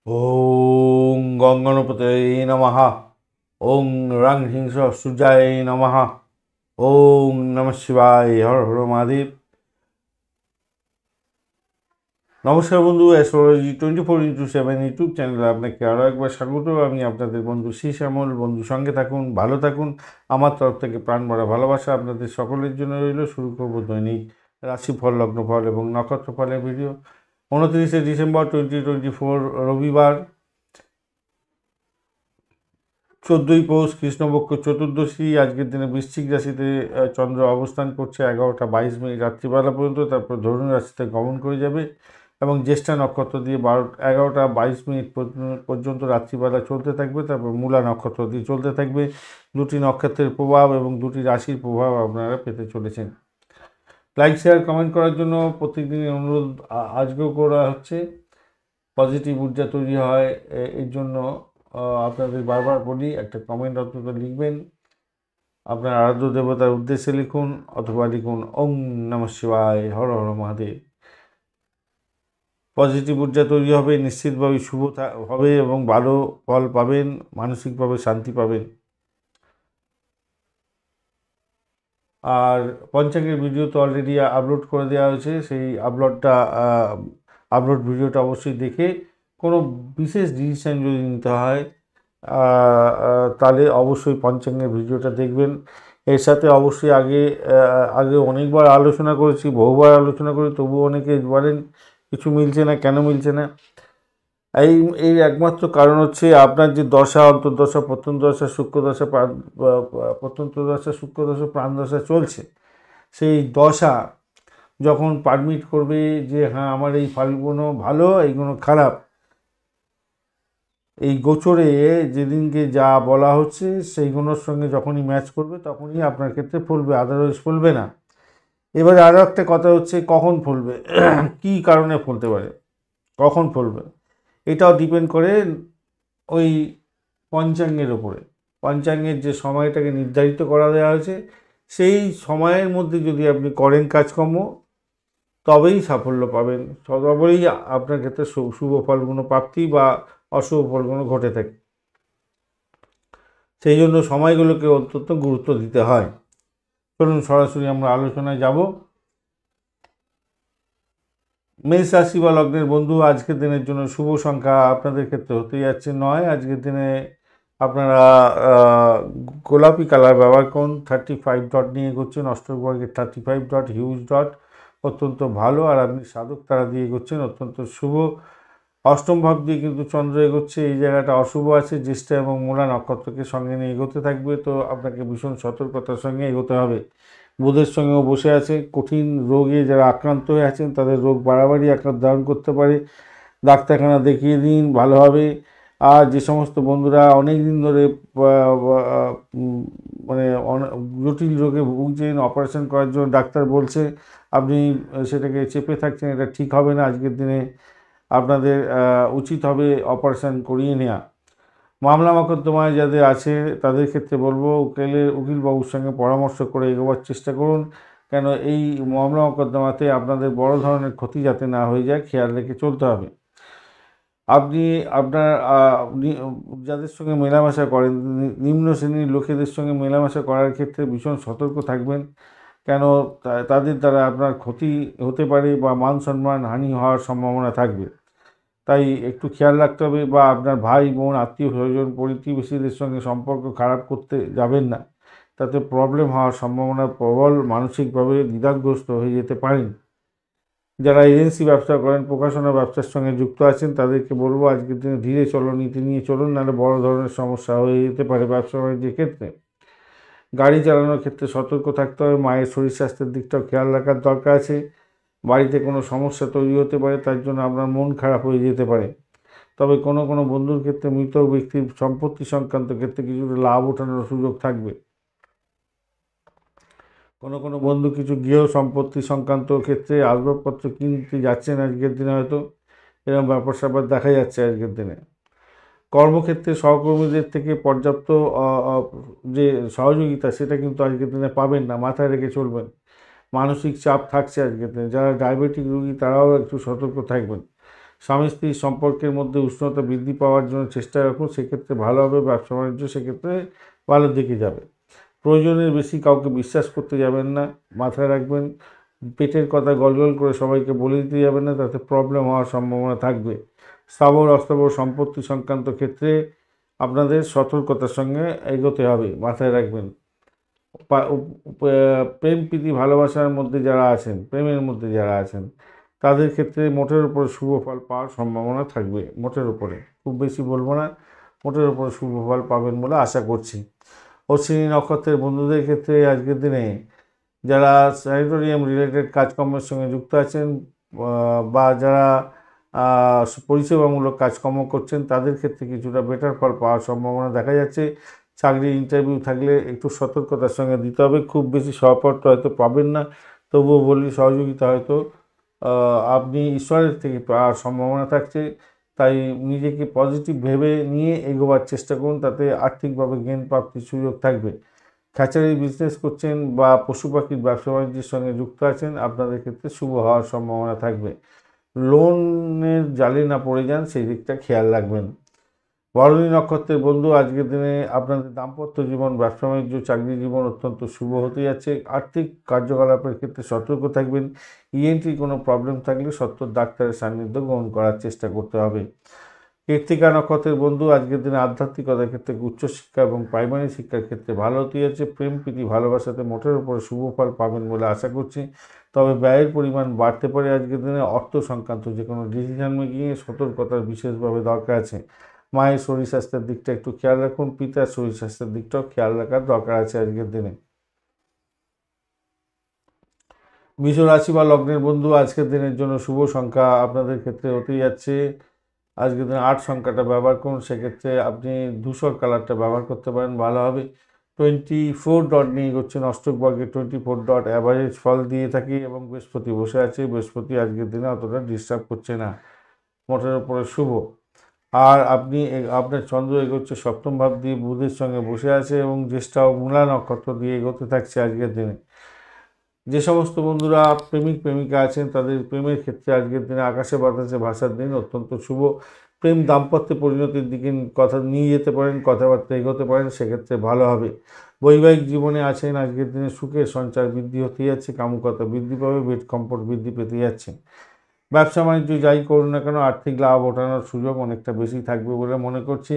ওং গঙ্গণপতয়ে নমঃ। ওং রাং হিংস সূর্যায় নমঃ। ওং নমঃ শিবায়। হর হর মহাদেব। নমস্কার বন্ধু, অ্যাস্ট্রোলজি 24x7 ইউটিউব চ্যানেলে আপনাকে আরও একবার স্বাগত। আমি আপনাদের বন্ধু শ্যামল। বন্ধু সঙ্গে থাকুন, ভালো থাকুন। আমার তরফ থেকে প্রাণ ভরা ভালোবাসা আপনাদের সকলের জন্য রইল। শুরু করবো দৈনিক রাশিফল, লগ্নফল এবং নক্ষত্রফলের ভিডিও। 29শে ডিসেম্বর 2024 রবিবার, 14ই পৌষ, কৃষ্ণপক্ষ চতুর্দশী। আজকের দিনে বৃশ্চিক রাশিতে চন্দ্র অবস্থান করছে 11টা 22 মিনিট রাত্রিবেলা পর্যন্ত, তারপর ধনু রাশিতে গমন করে যাবে এবং জ্যেষ্ঠা নক্ষত্র দিয়ে 11টা 22 মিনিট পর্যন্ত রাত্রিবেলা চলতে থাকবে। তারপর মূলা নক্ষত্র দিয়ে চলতে থাকবে। দুটি নক্ষত্রের প্রভাব এবং দুটি রাশির প্রভাব আপনারা পেতে চলেছেন। লাইক, শেয়ার, কমেন্ট করার জন্য প্রত্যেকদিনের অনুরোধ আজকেও করা হচ্ছে। পজিটিভ ঊর্জা তৈরি হয়, এর জন্য আপনাদের বারবার বলি, একটা কমেন্ট অন্তত লিখবেন। আপনার আরাধ্য দেবতার উদ্দেশ্যে লিখুন, অথবা লিখুন ওং নমঃ শিবায়, হর হর মহাদেব। পজিটিভ ঊর্জা তৈরি হবে, নিশ্চিতভাবে শুভ হবে এবং ভালো ফল পাবেন, মানসিকভাবে শান্তি পাবেন। আর পঞ্চাঙ্গের ভিডিও তো অলরেডি আপলোড করে দেওয়া হয়েছে। সেই আপলোড ভিডিওটা অবশ্যই দেখে কোনো বিশেষ ডিসিশান যদি নিতে হয় তাহলে অবশ্যই পঞ্চাঙ্গের ভিডিওটা দেখবেন। এর সাথে অবশ্যই আগে অনেকবার আলোচনা করেছি, বহুবার আলোচনা করি, তবুও অনেকে বলেন কিছু মিলছে না। কেন মিলছে না? এর একমাত্র কারণ হচ্ছে আপনার যে দশা, অন্তর্দশা, প্রত্যন্তদশা, শুক্রদশা, প্রত্যন্তদশা, শুক্রদশা, প্রাণদশা চলছে, সেই দশা যখন পারমিট করবে যে হ্যাঁ আমার এই ফলগুলো ভালো, এইগুলো খারাপ, এই গোচরে যেদিনকে যা বলা হচ্ছে সেইগুলোর সঙ্গে যখনই ম্যাচ করবে তখনই আপনার ক্ষেত্রে ফলবে, আদারওয়াইজ ফলবে না। এবারে আরও একটা কথা হচ্ছে কখন ফলবে, কী কারণে ফলতে পারে, কখন ফলবে, এটাও ডিপেন্ড করে ওই পঞ্চাঙ্গের ওপরে। পঞ্চাঙ্গের যে সময়টাকে নির্ধারিত করা দেওয়া হয়েছে, সেই সময়ের মধ্যে যদি আপনি করেন কাজকর্ম, তবেই সাফল্য পাবেন, তবেই আপনার ক্ষেত্রে শুভ ফলগুলো প্রাপ্তি বা অশুভ ফলগুলো ঘটে থাকে। সেই জন্য সময়গুলোকে অত্যন্ত গুরুত্ব দিতে হয়। চলুন সরাসরি আমরা আলোচনায় যাব। মেষ রাশি বা লগ্নের বন্ধু, আজকের দিনের জন্য শুভ সংখ্যা আপনাদের ক্ষেত্রে হতে যাচ্ছে 9। আজকের দিনে আপনারা গোলাপি কালার ব্যবহার করুন। 35 ডট নিয়ে এগোচ্ছেন, অষ্টবর্গের 35 ডট, হিউজ ডট, অত্যন্ত ভালো। আর আপনি সাধক তারা দিয়ে এগোচ্ছেন, অত্যন্ত শুভ। অষ্টম ভাব দিয়ে কিন্তু চন্দ্র এগোচ্ছে, এই জায়গাটা অশুভ আছে। জ্যেষ্ঠা এবং মূলা নক্ষত্রকে সঙ্গে নিয়ে এগোতে থাকবে, তো আপনাকে ভীষণ সতর্কতার সঙ্গে এগোতে হবে। বুধের সঙ্গেও বসে আছে। কঠিন রোগে যারা আক্রান্ত হয়ে আছেন তাদের রোগ বাড়াবাড়ি আকার ধারণ করতে পারে, ডাক্তারখানা দেখিয়ে দিন, ভালো হবে। আর যে সমস্ত বন্ধুরা অনেক দিন ধরে মানে জটিল রোগে ভুগছেন, অপারেশন করার জন্য ডাক্তার বলছে, আপনি সেটাকে চেপে থাকছেন, এটা ঠিক হবে না। আজকের দিনে আপনাদের উচিত হবে অপারেশন করিয়ে নেওয়া। মামলা মকদ্দমায় যাদের আছে তাদের ক্ষেত্রে বলবো উকিলবাবুর সঙ্গে পরামর্শ করে এগোবার চেষ্টা করুন, কেন এই মামলা মকদ্দমাতে আপনাদের বড় ধরনের ক্ষতি যাতে না হয়ে যায় খেয়াল রেখে চলতে হবে। আপনি আপনার যাদের সঙ্গে মেলামেশা করেন, নিম্ন শ্রেণীর লোকেদের সঙ্গে মেলামেশা করার ক্ষেত্রে ভীষণ সতর্ক থাকবেন, কেন তাদের দ্বারা আপনার ক্ষতি হতে পারে বা মান সম্মান হানি হওয়ার সম্ভাবনা থাকবে। তাই একটু খেয়াল রাখতে হবে। বা আপনার ভাই বোন, আত্মীয় স্বজন, প্রতিবেশীদের সঙ্গে সম্পর্ক খারাপ করতে যাবেন না, তাতে প্রবলেম হওয়ার সম্ভাবনা প্রবল। মানসিকভাবে দ্বিধাগ্রস্ত হয়ে যেতে পারেন। যারা এজেন্সি ব্যবসা করেন, প্রকাশনা ব্যবসার সঙ্গে যুক্ত আছেন, তাদেরকে বলবো আজকের দিনে ধীরে চলনীতি নিয়ে চলুন, নাহলে বড় ধরনের সমস্যা হয়ে যেতে পারে ব্যবসা বাণিজ্যের ক্ষেত্রে। গাড়ি চালানোর ক্ষেত্রে সতর্ক থাকতে হবে। মায়ের শরীর স্বাস্থ্যের দিকটাও খেয়াল রাখার দরকার আছে। বাড়িতে কোনো সমস্যা তৈরি হতে পারে, তার জন্য আপনার মন খারাপ হয়ে যেতে পারে। তবে কোনো কোনো বন্ধুর ক্ষেত্রে মৃত ব্যক্তির সম্পত্তি সংক্রান্ত ক্ষেত্রে কিছুটা লাভ ওঠানোর সুযোগ থাকবে। কোনো কোনো বন্ধু কিছু গৃহ সম্পত্তি সংক্রান্ত ক্ষেত্রে আসবাবপত্র কিনতে যাচ্ছেন আজকের দিনে, হয়তো এরকম ব্যাপার স্যাপার দেখা যাচ্ছে আজকের দিনে। কর্মক্ষেত্রে সহকর্মীদের থেকে পর্যাপ্ত যে সহযোগিতা সেটা কিন্তু আজকের দিনে পাবেন না, মাথায় রেখে চলবেন। মানসিক চাপ থাকছে আজকের দিনে। যারা ডায়াবেটিক রোগী তারাও একটু সতর্ক থাকবেন। স্বামী স্ত্রীর সম্পর্কের মধ্যে উষ্ণতা বৃদ্ধি পাওয়ার জন্য চেষ্টা রাখুন, সেক্ষেত্রে ভালো হবে। ব্যবসা বাণিজ্য সেক্ষেত্রে ভালো দিকে যাবে। প্রয়োজনের বেশি কাউকে বিশ্বাস করতে যাবেন না, মাথায় রাখবেন। পেটের কথা গলগল করে সবাইকে বলে দিতে যাবেন না, তাতে প্রবলেম হওয়ার সম্ভাবনা থাকবে। স্থাবর অস্থাবর সম্পত্তি সংক্রান্ত ক্ষেত্রে আপনাদের সতর্কতার সঙ্গে এগোতে হবে, মাথায় রাখবেন। প্রেম প্রীতি ভালোবাসার মধ্যে যারা আছেন, প্রেমের মধ্যে যারা আছেন, তাদের ক্ষেত্রে মোটের উপরে শুভ ফল পাওয়ার সম্ভাবনা থাকবে। মোটের উপরে, খুব বেশি বলবো না, মোটের উপরে শুভ ফল পাবেন বলে আশা করছি। অশ্বিনী নক্ষত্রের বন্ধুদের ক্ষেত্রে আজকের দিনে যারা স্যানিটোরিয়াম রিলেটেড কাজকর্মের সঙ্গে যুক্ত আছেন বা যারা পরিষেবামূলক কাজকর্ম করছেন, তাদের ক্ষেত্রে কিছুটা বেটার ফল পাওয়ার সম্ভাবনা দেখা যাচ্ছে। চাকরির ইন্টারভিউ থাকলে একটু সতর্কতার সঙ্গে দিতে হবে। খুব বেশি সহপর্ত হয়তো পাবেন না, তবুও বলি সহযোগিতা হয়তো আপনি ঈশ্বরের থেকে পাওয়ার সম্ভাবনা থাকছে। তাই নিজেকে পজিটিভ ভেবে নিয়ে এগোবার চেষ্টা করুন, তাতে আর্থিকভাবে জ্ঞান প্রাপ্তির সুযোগ থাকবে। হ্যাচারি বিজনেস করছেন বা পশু পাখির ব্যবসা বাণিজ্যের সঙ্গে যুক্ত আছেন, আপনাদের ক্ষেত্রে শুভ হওয়ার সম্ভাবনা থাকবে। লোনের জালে না পড়ে যান, সেই দিকটা খেয়াল রাখবেন। ভরণী নক্ষত্রের বন্ধু, আজকের দিনে আপনাদের দাম্পত্য জীবন, ব্যবসা বাণিজ্য, চাকরি জীবন অত্যন্ত শুভ হতে যাচ্ছে। আর্থিক কার্যকলাপের ক্ষেত্রে সতর্ক থাকবেন। ইএনটির কোনো প্রবলেম থাকলে সত্ত্বর ডাক্তারের সান্নিধ্য গ্রহণ করার চেষ্টা করতে হবে। কৃত্তিকা নক্ষত্রের বন্ধু, আজকের দিনে আধ্যাত্মিকতার ক্ষেত্রে, উচ্চশিক্ষা এবং প্রাইমারি শিক্ষার ক্ষেত্রে ভালো হতে যাচ্ছে। প্রেম প্রীতি ভালোবাসাতে মোটের উপরে শুভ ফল পাবেন বলে আশা করছি। তবে ব্যয়ের পরিমাণ বাড়তে পারে। আজকের দিনে অর্থ সংক্রান্ত যে কোনো ডিসিশন মেকিংয়ে সতর্কতার বিশেষভাবে দরকার আছে। মায়ের শরীর স্বাস্থ্যের দিকটা একটু খেয়াল রাখুন, পিতার শরীর স্বাস্থ্যের দিকটাও খেয়াল রাখার দরকার আছে আজকের দিনে। বৃষ রাশি বা লগ্নের বন্ধু, আজকের দিনের জন্য শুভ সংখ্যা আপনাদের ক্ষেত্রে হতেই যাচ্ছে। আজকের দিনে 8 সংখ্যাটা ব্যবহার করুন, সেক্ষেত্রে আপনি ধূসর কালারটা ব্যবহার করতে পারেন, ভালো হবে। 24 ডট নিয়ে এগোচ্ছেন অষ্টক বর্গে, 24 ডট অ্যাভারেজ ফল দিয়ে থাকি এবং বৃহস্পতি বসে আছে। বৃহস্পতি আজকের দিনে অতটা ডিস্টার্ব করছে না, মোটের উপরে শুভ। আর আপনি আপনার চন্দ্র এগোচ্ছে সপ্তম ভাব দিয়ে, বুধের সঙ্গে বসে আছে এবং জ্যেষ্ঠা ও মূলা নক্ষত্র দিয়ে এগোতে থাকছে আজকের দিনে। যে সমস্ত বন্ধুরা প্রেমিক প্রেমিকা আছেন, তাদের প্রেমের ক্ষেত্রে আজকের দিনে আকাশে বাতাসে ভাষার দিন অত্যন্ত শুভ। প্রেম দাম্পত্য পরিণতির দিকে কথা নিয়ে যেতে পারেন, কথাবার্তা এগোতে পারেন, সেক্ষেত্রে ভালো হবে। বৈবাহিক জীবনে আছেন, আজকের দিনে সুখের সঞ্চার বৃদ্ধি হতে যাচ্ছে, কামুকতা বৃদ্ধি পাবে, বেড কমফোর্ট বৃদ্ধি পেতে যাচ্ছে। ব্যবসা বাণিজ্য যাই করুন না কেন, আর্থিক লাভ ওঠানোর সুযোগ অনেকটা বেশি থাকবে বলে মনে করছি।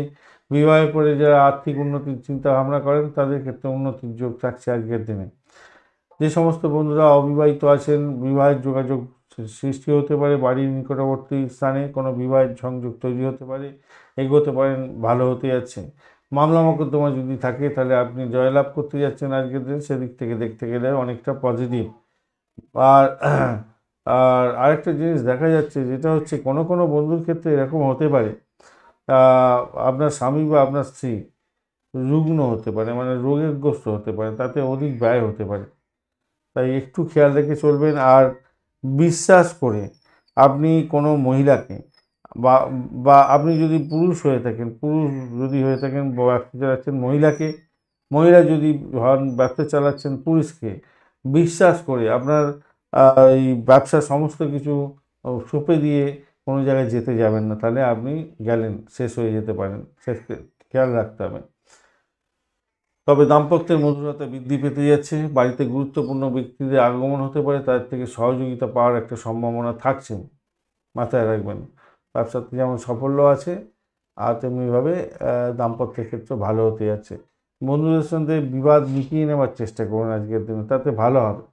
বিবাহের পরে যারা আর্থিক উন্নতির চিন্তা ভাবনা করেন, তাদের ক্ষেত্রে উন্নতির যোগ থাকছে আজকের দিনে। যে সমস্ত বন্ধুরা অবিবাহিত আছেন, বিবাহের যোগাযোগ সৃষ্টি হতে পারে, বাড়ির নিকটবর্তী স্থানে কোনো বিবাহের সংযোগ তৈরি হতে পারে, এগোতে পারেন, ভালো হতে যাচ্ছে। মামলা মোকদ্দমা যদি থাকে, তাহলে আপনি জয়লাভ করতে যাচ্ছেন আজকের দিন, সেদিক থেকে দেখতে গেলে অনেকটা পজিটিভ। আর আর আরেকটা জিনিস দেখা যাচ্ছে, যেটা হচ্ছে কোনো কোনো বন্ধুর ক্ষেত্রে এরকম হতে পারে, আপনার স্বামী বা আপনার স্ত্রী রুগ্ন হতে পারে, মানে রোগগ্রস্ত হতে পারে, তাতে অধিক ব্যয় হতে পারে। তাই একটু খেয়াল রেখে চলবেন। আর বিশ্বাস করে আপনি কোনো মহিলাকে বা বা আপনি যদি পুরুষ হয়ে থাকেন, ব্যবসা চালাচ্ছেন মহিলাকে, মহিলা যদি হন ব্যবসা চালাচ্ছেন পুরুষকে, বিশ্বাস করে আপনার এই ব্যবসার সমস্ত কিছু সঁপে দিয়ে কোনো জায়গায় যেতে যাবেন না, তাহলে আপনি গেলেন, শেষ হয়ে যেতে পারেন, সেটা খেয়াল রাখতে হবে। তবে দাম্পত্যের মধুরতা বৃদ্ধি পেতে যাচ্ছে। বাড়িতে গুরুত্বপূর্ণ ব্যক্তিদের আগমন হতে পারে, তাদের থেকে সহযোগিতা পাওয়ার একটা সম্ভাবনা থাকছে, মাথায় রাখবেন। ব্যবসাতে যেমন সাফল্য আছে, আর তেমনিভাবে দাম্পত্যের ক্ষেত্রে ভালো হতে যাচ্ছে। বন্ধুদের সঙ্গে বিবাদ মিটিয়ে নেওয়ার চেষ্টা করুন আজকের দিনে, তাতে ভালো হবে।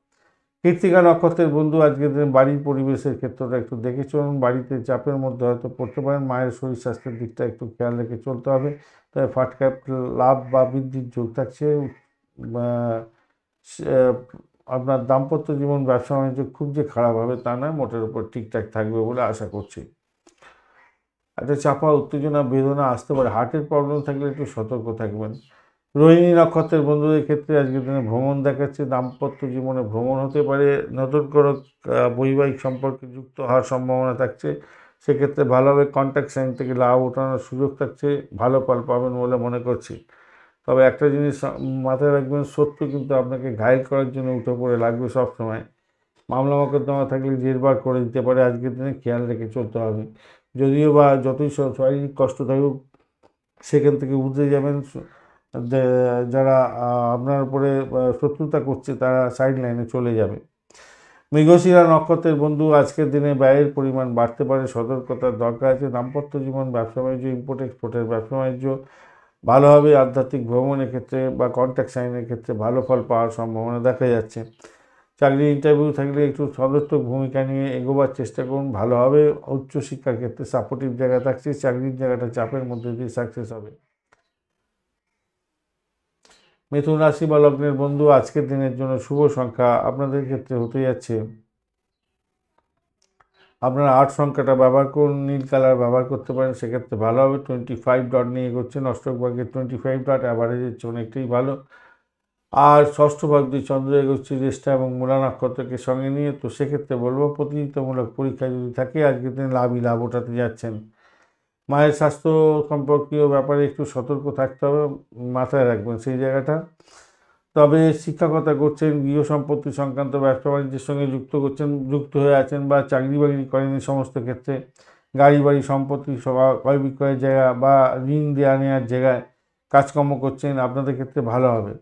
কৃত্তিকা নক্ষত্রের বন্ধু, আজকের দিনে বাড়ির পরিবেশের ক্ষেত্রটা একটু দেখে চলুন। বাড়িতে চাপের মধ্যে হয়তো পড়তে পারেন, মায়ের শরীর স্বাস্থ্যের দিকটা একটু খেয়াল রেখে চলতে হবে। তবে ফাটকা লাভ বা বৃদ্ধির যোগ থাকছে। আপনার দাম্পত্য জীবন, ব্যবসা বাণিজ্য খুব যে খারাপ হবে তা নয়, মোটের উপর ঠিকঠাক থাকবে বলে আশা করছি। একটা চাপা উত্তেজনা বেদনা আসতে পারে, হার্টের প্রবলেম থাকলে একটু সতর্ক থাকবেন। রোহিণী নক্ষত্রের বন্ধুদের ক্ষেত্রে আজকের দিনে ভ্রমণ দেখাচ্ছে, দাম্পত্য জীবনে ভ্রমণ হতে পারে, নতুন করে বৈবাহিক সম্পর্কে যুক্ত হওয়ার সম্ভাবনা থাকছে, সেক্ষেত্রে ভালোভাবে কন্ট্যাক্ট সাইন থেকে লাভ ওঠানোর সুযোগ থাকছে, ভালো ফল পাবেন বলে মনে করছি। তবে একটা জিনিস মাথায় রাখবেন, শত্রু কিন্তু আপনাকে ঘায়েল করার জন্য উঠে পড়ে লাগবে সবসময়। মামলা মোকদ্দমা থাকলে জেরবার করে দিতে পারে, আজকের দিনে খেয়াল রেখে চলতে হবে। যদিও বা যতই শারীরিক কষ্ট থাকুক সেখান থেকে উঠে যাবেন। যারা আপনার উপরে শত্রুতা করছে তারা সাইড লাইনে চলে যাবে। মৃগশিরা নক্ষত্রের বন্ধু, আজকের দিনে ব্যয়ের পরিমাণ বাড়তে পারে, সতর্কতার দরকার আছে। দাম্পত্য জীবন, ব্যবসা বাণিজ্য, ইম্পোর্ট এক্সপোর্টের ব্যবসা বাণিজ্য ভালো হবে। আধ্যাত্মিক ভ্রমণের ক্ষেত্রে বা কন্ট্যাক্ট সাইনের ক্ষেত্রে ভালো ফল পাওয়ার সম্ভাবনা দেখা যাচ্ছে। চাকরির ইন্টারভিউ থাকলে একটু সদর্থক ভূমিকা নিয়ে এগোবার চেষ্টা করুন, ভালো হবে। উচ্চশিক্ষার ক্ষেত্রে সাপোর্টিভ জায়গা থাকছে, চাকরির জায়গাটা চাপের মধ্যে দিয়ে সাকসেস হবে। মিথুন রাশি বা লগ্নের বন্ধু, আজকের দিনের জন্য শুভ সংখ্যা আপনাদের ক্ষেত্রে হতে যাচ্ছে, আপনারা 8 সংখ্যাটা ব্যবহার করুন, নীল কালার ব্যবহার করতে পারেন, সেক্ষেত্রে ভালো হবে। 25 ডট নিয়ে এগোচ্ছেন, অষ্টক ভাগ্যের 25 ডট অ্যাভারেজের চেয়ে অনেকটাই ভালো। আর ষষ্ঠ ভাব দিয়ে চন্দ্র এগোচ্ছে জ্যেষ্ঠা এবং মূলা নক্ষত্রকে সঙ্গে নিয়ে, তো সেক্ষেত্রে বলবো প্রতিযোগিতামূলক পরীক্ষা যদি থাকে আজকের দিনে লাভই লাভ ওঠাতে যাচ্ছেন। মায়ের স্বাস্থ্য সম্পর্কীয় ব্যাপারে একটু সতর্ক থাকতে হবে, মাথায় রাখবেন সেই জায়গাটা। তবে শিক্ষকতা করছেন, গৃহ সম্পত্তি সংক্রান্ত ব্যবসা বাণিজ্যের সঙ্গে যুক্ত হয়ে আছেন বা চাকরি বাকরি করেন, এই সমস্ত ক্ষেত্রে গাড়ি বাড়ি সম্পত্তি ক্রয় বিক্রয়ের জায়গা বা ঋণ দেওয়া নেওয়ার জায়গায় কাজকর্ম করছেন, আপনাদের ক্ষেত্রে ভালো হবে।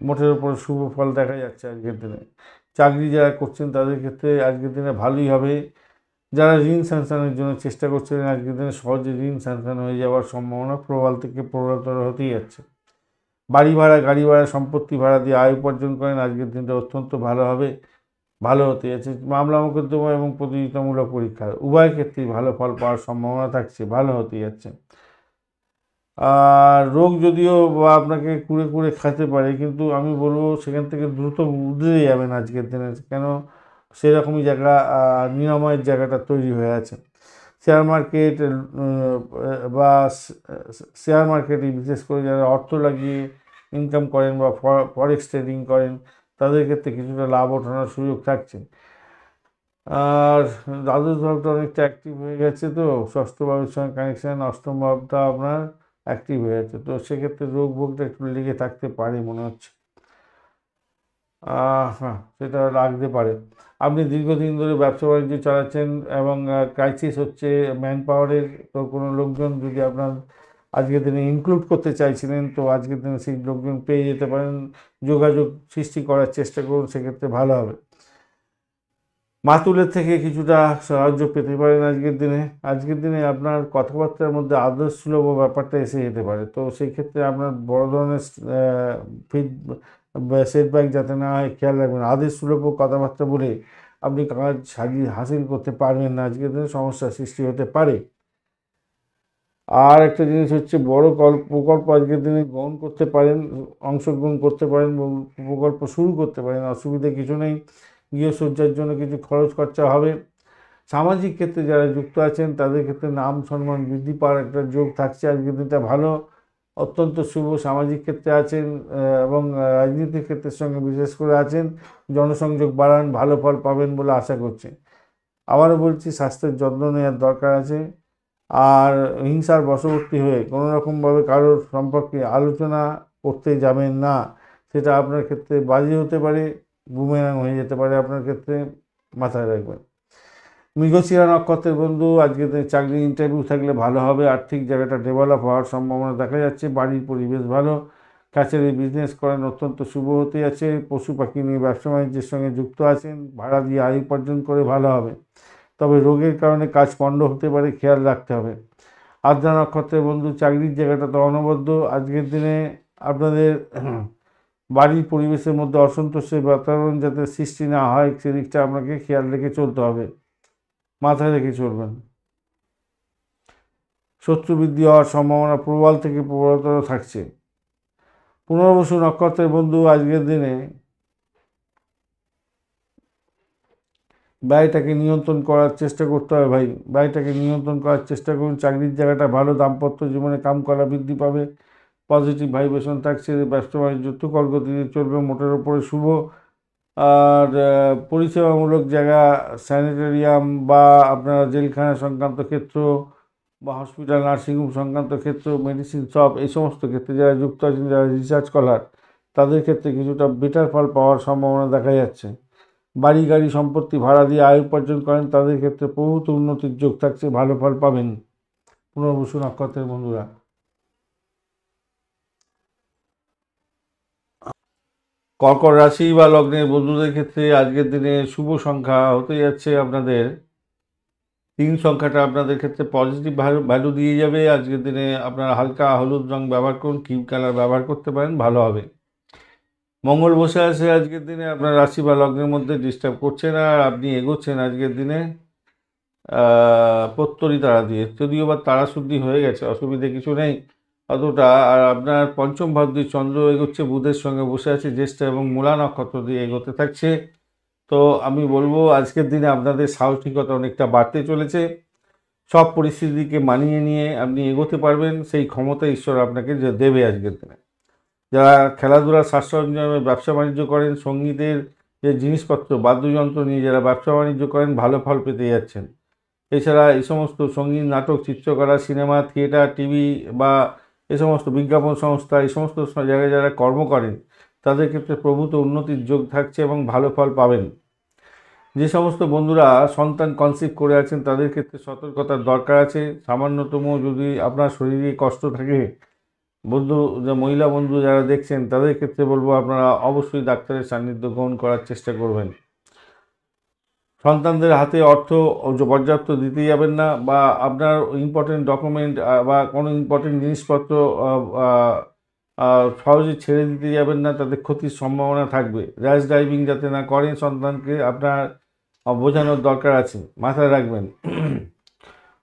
মোটের উপর শুভ ফল দেখা যাচ্ছে আজকের দিনে। চাকরি যারা করছেন তাদের ক্ষেত্রে আজকের দিনে ভালোই হবে। যারা ঋণ স্যাংশনের জন্য চেষ্টা করছেন আজকের দিনে সহজে ঋণ স্যাংশন হয়ে যাওয়ার সম্ভাবনা প্রবল থেকে প্রবলতর হতেই যাচ্ছে। বাড়ি ভাড়া, গাড়ি ভাড়া, সম্পত্তি ভাড়া দিয়ে আয় উপার্জন করেন, আজকের দিনটা অত্যন্ত ভালো হবে, ভালো হতে যাচ্ছে। মামলা মোকদ্দমা এবং প্রতিযোগিতামূলক পরীক্ষা উভয় ক্ষেত্রেই ভালো ফল পাওয়ার সম্ভাবনা থাকছে, ভালো হতে যাচ্ছে। আর রোগ যদিও বা আপনাকে কুড়ে কুড়ে খেতে পারে, কিন্তু আমি বলবো সেখান থেকে দ্রুত উঠে যাবেন আজকের দিনে, কেন সেরকমই জায়গা নিরাময়ের জায়গাটা তৈরি হয়ে আছে। শেয়ার মার্কেট বা শেয়ার মার্কেটে বিশেষ করে যারা অর্থ লাগিয়ে ইনকাম করেন বা ফরেক্স ট্রেডিং করেন তাদের ক্ষেত্রে কিছুটা লাভ ওঠানোর সুযোগ থাকছে। আর দ্বাদশ ভাবটা অনেকটা অ্যাক্টিভ হয়ে গেছে, তো ষষ্ঠ ভাবের সঙ্গে কানেকশান, অষ্টম ভাবটা আপনার অ্যাক্টিভ হয়ে যাচ্ছে, তো সেক্ষেত্রে রোগ ভোগটা একটু লেগে থাকতে পারে মনে হচ্ছে। হ্যাঁ, সেটা লাগতে পারে। আপনি দীর্ঘদিন ধরে ব্যবসা বাণিজ্য চালাচ্ছেন এবং ক্রাইসিস হচ্ছে ম্যান পাওয়ারের, তো কোনো লোকজন যদি আপনার আজকের দিনে ইনক্লুড করতে চাইছিলেন, তো আজকের দিনে সেই লোকজন পেয়ে যেতে পারেন। যোগাযোগ সৃষ্টি করার চেষ্টা করুন, সেক্ষেত্রে ভালো হবে। মাতুলের থেকে কিছুটা সাহায্য পেতে পারেন আজকের দিনে। আজকের দিনে আপনার কথাবার্তার মধ্যে আদর্শসুলভ ব্যাপারটা এসে যেতে পারে, তো সেই ক্ষেত্রে আপনার বড় ধরনের সেটব্যাক যাতে না হয় খেয়াল রাখবেন। আদেশসুলভ কথাবার্তা বলে আপনি কাজ হাসিল করতে পারবেন না, আজকের দিনে সমস্যার সৃষ্টি হতে পারে। আর একটা জিনিস হচ্ছে বড় প্রকল্প আজকের দিনে গ্রহণ করতে পারেন, অংশগ্রহণ করতে পারেন, প্রকল্প শুরু করতে পারেন, অসুবিধা কিছু নেই। গৃহসজ্জার জন্য কিছু খরচ খরচা হবে। সামাজিক ক্ষেত্রে যারা যুক্ত আছেন তাদের ক্ষেত্রে নাম সম্মান বৃদ্ধি পাওয়ার একটা যোগ থাকছে, আজকের দিনটা ভালো, অত্যন্ত শুভ। সামাজিক ক্ষেত্রে আছেন এবং রাজনীতির ক্ষেত্রের সঙ্গে বিশেষ করে আছেন, জনসংযোগ বাড়ান, ভালো ফল পাবেন বলে আশা করছি। আবারও বলছি, স্বাস্থ্যের যত্ন নেওয়ার দরকার আছে। আর হিংসার বশবর্তী হয়ে কোনো রকমভাবে কারোর সম্পর্কে আলোচনা করতে যাবেন না, সেটা আপনার ক্ষেত্রে বাজে হতে পারে, বুমেরাং হয়ে যেতে পারে আপনার ক্ষেত্রে, মাথায় রাখবেন। মৃগশিরা নক্ষত্রের বন্ধু, আজকে চাকরি ইন্টারভিউ থাকলে ভালো হবে, আর্থিক জায়গাটা ডেভেলপ হওয়ার সম্ভাবনা দেখা যাচ্ছে, বাড়ির পরিবেশ ভালো, কাছের বিজনেস করেন অত্যন্ত শুভ হতে যাচ্ছে। পশু পাখি নিয়ে ব্যবসা বাণিজ্যের সঙ্গে যুক্ত আছেন, ভাড়া দিয়ে আয় উপার্জন করে ভালো হবে। তবে রোগের কারণে কাজ পণ্ড হতে পারে, খেয়াল রাখতে হবে। আদ্রা নক্ষত্রের বন্ধু, চাকরির জায়গাটা তো অনবদ্য, আজকের দিনে আপনাদের বাড়ির পরিবেশের মধ্যে অসন্তোষের বাতাবরণ যাতে সৃষ্টি না হয় সেদিকটা আপনাকে খেয়াল রেখে চলতে হবে, মাথায় রেখে চলবেন। শত্রু বৃদ্ধি হওয়ার সম্ভাবনা প্রবল থেকে প্রবলতর থাকছে। পুনর্বসু নক্ষত্রের বন্ধু, আজকের দিনে ব্যয়টাকে নিয়ন্ত্রণ করার চেষ্টা করতে হবে ভাই, ব্যয়টাকে নিয়ন্ত্রণ করার চেষ্টা করুন। চাকরির জায়গাটা ভালো, দাম্পত্য জীবনে কাম করা বৃদ্ধি পাবে, পজিটিভ ভাইব্রেশন থাকছে, ব্যবসা বাণিজ্য তুকর গতিতে চলবে, মোটের ওপরে শুভ। আর পরিষেবামূলক জায়গা, স্যানিটেরিয়াম বা আপনার জেলখানা সংক্রান্ত ক্ষেত্র বা হসপিটাল নার্সিংহোম সংক্রান্ত ক্ষেত্র, মেডিসিন শপ, এই সমস্ত ক্ষেত্রে যারা যুক্ত আছেন, যারা রিসার্চ স্কলার, তাদের ক্ষেত্রে কিছুটা বেটার ফল পাওয়ার সম্ভাবনা দেখা যাচ্ছে। বাড়ি গাড়ি সম্পত্তি ভাড়া দিয়ে আয় উপার্জন করেন তাদের ক্ষেত্রে প্রভূত উন্নতির যোগ থাকছে, ভালো ফল পাবেন পুনর্বসু নক্ষত্রের বন্ধুরা। কর্কট রাশি বা লগ্নের বন্ধুদের ক্ষেত্রে আজকের দিনে শুভ সংখ্যা হতে যাচ্ছে আপনাদের 3 সংখ্যাটা আপনাদের ক্ষেত্রে পজিটিভ ভ্যালু দিয়ে যাবে। আজকের দিনে আপনারা হালকা হলুদ রং ব্যবহার করুন, ক্রিম কালার ব্যবহার করতে পারেন, ভালো হবে। মঙ্গল বসে আছে আজকের দিনে আপনার রাশি বা লগ্নের মধ্যে, ডিস্টার্ব করছে না, আর আপনি এগোচ্ছেন আজকের দিনে প্রত্যরী তারা দিয়ে, যদিও বা তারা শুদ্ধি হয়ে গেছে, অসুবিধে কিছু নেই অতটা। আর আপনার পঞ্চম ভাব দিয়ে চন্দ্র এগোচ্ছে, বুধের সঙ্গে বসে আছে, জ্যেষ্ঠ এবং মূলা নক্ষত্র দিয়ে এগোতে থাকছে। তো আমি বলবো আজকের দিনে আপনাদের সাহসিকতা অনেকটা বাড়তে চলেছে, সব পরিস্থিতিকে মানিয়ে নিয়ে আপনি এগোতে পারবেন, সেই ক্ষমতা ঈশ্বর আপনাকে যে দেবে আজকের দিনে। যারা খেলাধুলা, শাস্ত্রঞ্জনের ব্যবসা বাণিজ্য করেন, সঙ্গীতের যে জিনিসপত্র বাদ্যযন্ত্র নিয়ে যারা ব্যবসা বাণিজ্য করেন, ভালো ফল পেতে যাচ্ছেন। এছাড়া এই সমস্ত সঙ্গীত, নাটক, চিত্রকলা, সিনেমা, থিয়েটার, টিভি বা এই সমস্ত বিজ্ঞাপন সংস্থা, এই সমস্ত জায়গায় যারা কর্ম করেন তাদের ক্ষেত্রে প্রভূত উন্নতির যোগ থাকছে এবং ভালো ফল পাবেন। যে সমস্ত বন্ধুরা সন্তান কনসিভ করে আছেন তাদের ক্ষেত্রে সতর্কতার দরকার আছে। সামান্যতম যদি আপনার শরীরে কষ্ট থাকে, বন্ধু যে মহিলা বন্ধু যারা দেখছেন তাদের ক্ষেত্রে বলবো আপনারা অবশ্যই ডাক্তারের সান্নিধ্য গ্রহণ করার চেষ্টা করবেন। সন্তানদের হাতে অর্থ পর্যাপ্ত দিতে যাবেন না, বা আপনার ইম্পর্টেন্ট ডকুমেন্ট বা কোনো ইম্পর্টেন্ট জিনিসপত্র সহজে ছেড়ে দিতে যাবেন না, তাদের ক্ষতির সম্ভাবনা থাকবে। র্যাশ ড্রাইভিং যাতে না করেন, সন্তানকে আপনার বোঝানোর দরকার আছে, মাথায় রাখবেন।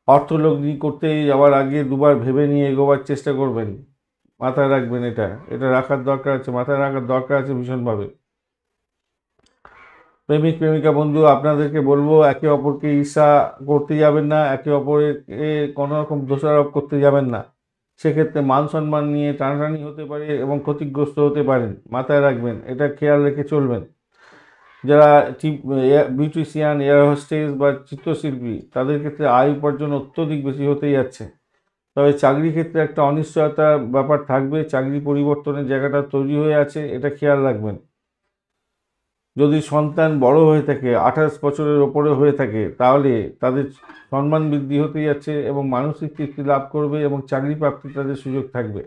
অর্থলগ্নি করতে যাওয়ার আগে দুবার ভেবে নিয়ে এগোবার চেষ্টা করবেন, মাথায় রাখবেন, এটা রাখার দরকার আছে, মাথায় রাখার দরকার আছে ভীষণভাবে। প্রেমিক প্রেমিকা বন্ধু আপনাদেরকে বলবো একে অপরকে ঈর্ষা করতে যাবেন না, একে অপরকে কোনো রকম দোষারোপ করতে যাবেন না, সেক্ষেত্রে মান সম্মান নিয়ে টানাটানি হতে পারে এবং ক্ষতিগ্রস্ত হতে পারেন, মাথায় রাখবেন, এটা খেয়াল রেখে চলবেন। যারা বিউটিশিয়ান, এয়ার হোস্টেস বা চিত্রশিল্পী তাদের ক্ষেত্রে আয় উপার্জন অত্যধিক বেশি হতে যাচ্ছে, তবে চাকরি ক্ষেত্রে একটা অনিশ্চয়তার ব্যাপার থাকবে, চাকরি পরিবর্তনের জায়গাটা তৈরি হয়ে আছে, এটা খেয়াল রাখবেন। যদি সন্তান বড় হয়ে থাকে, 28 বছরের ওপরে হয়ে থাকে, তাহলে তাদের সম্মান বৃদ্ধি হতে যাচ্ছে এবং মানসিক তৃপ্তি লাভ করবে এবং চাকরি প্রাপ্তির তাদের সুযোগ থাকবে।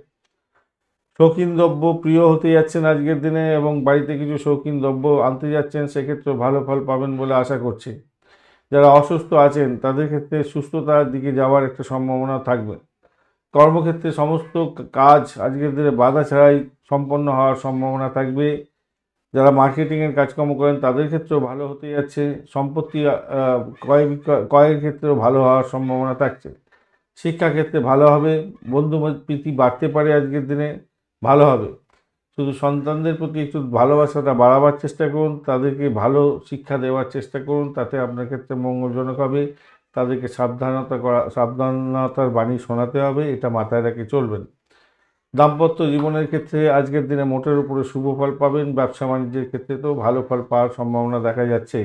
শৌখিন দ্রব্য প্রিয় হতে যাচ্ছেন আজকের দিনে এবং বাড়িতে কিছু শৌখিন দ্রব্য আনতে যাচ্ছেন, সেক্ষেত্রে ভালো ফল পাবেন বলে আশা করছি। যারা অসুস্থ আছেন তাদের ক্ষেত্রে সুস্থতার দিকে যাওয়ার একটা সম্ভাবনা থাকবে। কর্মক্ষেত্রে সমস্ত কাজ আজকের দিনে বাধা ছাড়াই সম্পন্ন হওয়ার সম্ভাবনা থাকবে। যারা মার্কেটিংয়ের কাজকর্ম করেন তাদের ক্ষেত্রেও ভালো হতে যাচ্ছে, সম্পত্তি ক্রয়ের ক্ষেত্রেও ভালো হওয়ার সম্ভাবনা থাকছে। শিক্ষাক্ষেত্রে ভালো হবে, বন্ধু প্রীতি বাড়তে পারে আজকের দিনে, ভালো হবে। শুধু সন্তানদের প্রতি একটু ভালোবাসাটা বাড়াবার চেষ্টা করুন, তাদেরকে ভালো শিক্ষা দেওয়ার চেষ্টা করুন, তাতে আপনার ক্ষেত্রে মঙ্গলজনক হবে। তাদেরকে সাবধানতার বাণী শোনাতে হবে, এটা মাথায় রেখে চলবেন। দাম্পত্য জীবনের ক্ষেত্রে আজকের দিনে মোটের উপরে শুভ ফল পাবেন, ব্যবসা বাণিজ্যের ক্ষেত্রে তো ভালো ফল পাওয়ার সম্ভাবনা দেখা যাচ্ছে।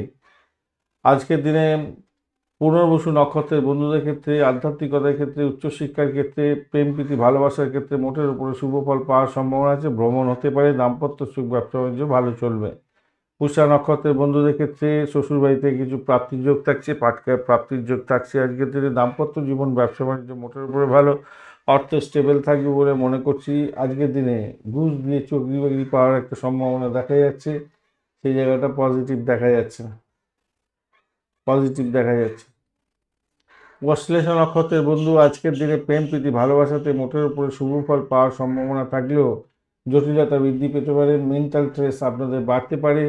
আজকের দিনে পুনর্বসু নক্ষত্রের বন্ধুদের ক্ষেত্রে, আধ্যাত্মিকতার ক্ষেত্রে, উচ্চশিক্ষার ক্ষেত্রে, প্রেম প্রীতি ভালোবাসার ক্ষেত্রে মোটের উপরে শুভ ফল পাওয়ার সম্ভাবনা আছে। ভ্রমণ হতে পারে, দাম্পত্য সুখ, ব্যবসা বাণিজ্য ভালো চলবে। পুষ্যা নক্ষত্রের বন্ধুদের ক্ষেত্রে শ্বশুরবাড়িতে কিছু প্রাপ্তির যোগ থাকছে, পাটকায় প্রাপ্তির যোগ থাকছে আজকের দিনে। দাম্পত্য জীবন, ব্যবসা বাণিজ্য মোটের উপরে ভালো, অর্থ স্টেবল থাকবে বলে মনে করছি। আজকের দিনে ঘুষ দিয়ে চাকরি বাকরি পাওয়ার একটা সম্ভাবনা দেখা যাচ্ছে, সেই জায়গাটা পজিটিভ দেখা যাচ্ছে, পজিটিভ দেখা যাচ্ছে। অশ্লেষা নক্ষত্রের বন্ধু আজকের দিনে প্রেম প্রীতি ভালোবাসাতে মোটের উপরে শুভ ফল পাওয়ার সম্ভাবনা থাকলেও জটিলতা বৃদ্ধি পেতে পারে, মেন্টাল স্ট্রেস আপনাদের বাড়তে পারে।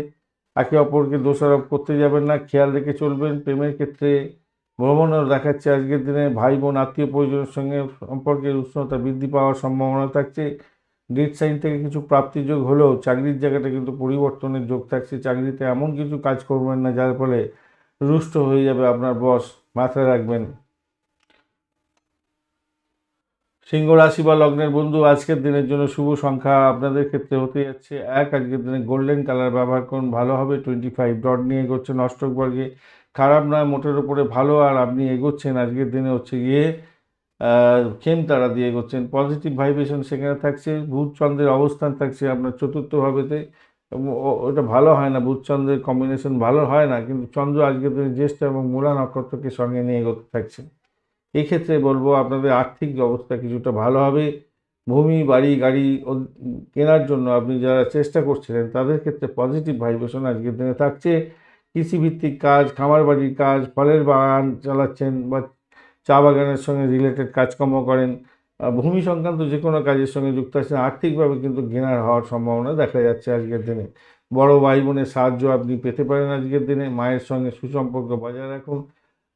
একে অপরকে দোষারোপ করতে যাবেন না, খেয়াল রেখে চলবেন। প্রেমের ক্ষেত্রে ভ্রমণও দেখাচ্ছে আজকের দিনে, ভাই বোন আত্মীয় পরিজনের সঙ্গে সম্পর্কের উষ্ণতা বৃদ্ধি পাওয়ার সম্ভাবনা থাকছে। ডেট সাইন থেকে কিছু প্রাপ্তির যোগ হলেও চাকরির জায়গাটা কিন্তু পরিবর্তনের যোগ থাকছে। চাকরিতে এমন কিছু কাজ করবেন না যার ফলে রুষ্ট হয়ে যাবে আপনার বস, মাথায় রাখবেন। সিংহ রাশি বা লগ্নের বন্ধু আজকের দিনের জন্য শুভ সংখ্যা আপনাদের ক্ষেত্রে হতে যাচ্ছে 1। আজকের দিনে গোল্ডেন কালার ব্যবহার করুন, ভালো হবে। 25 ডট নিয়ে এগোচ্ছেন অষ্টক বর্গে, খারাপ নয়, মোটের উপরে ভালো। আর আপনি এগোচ্ছেন আজকের দিনে হচ্ছে গিয়ে খেম তারা দিয়ে এগোচ্ছেন, পজিটিভ ভাইব্রেশন সেখানে থাকছে। বুধ চন্দ্রের অবস্থান থাকছে আপনার চতুর্থ ভাবেতে, ওটা ভালো হয় না, বুধ চন্দ্রের কম্বিনেশন ভালো হয় না, কিন্তু চন্দ্র আজকের দিনে জ্যেষ্ঠ এবং মূলা নক্ষত্রকে সঙ্গে নিয়ে এগোতে থাকছে। এক্ষেত্রে বলবো আপনাদের আর্থিক অবস্থা কিছুটা ভালো হবে। ভূমি, বাড়ি, গাড়ি কেনার জন্য আপনি যারা চেষ্টা করছিলেন তাদের ক্ষেত্রে পজিটিভ ভাইব্রেশন আজকের দিনে থাকছে। কৃষিভিত্তিক কাজ, খামার বাড়ির কাজ, ফলের বাগান চালাচ্ছেন বা চা বাগানের সঙ্গে রিলেটেড কাজকর্ম করেন, ভূমি সংক্রান্ত যে কোনো কাজের সঙ্গে যুক্ত আছেন, আর্থিকভাবে কিন্তু গেনার হওয়ার সম্ভাবনা দেখা যাচ্ছে আজকের দিনে। বড় ভাই বোনের সাহায্য আপনি পেতে পারেন আজকের দিনে। মায়ের সঙ্গে সুসম্পর্ক বজায় রাখুন।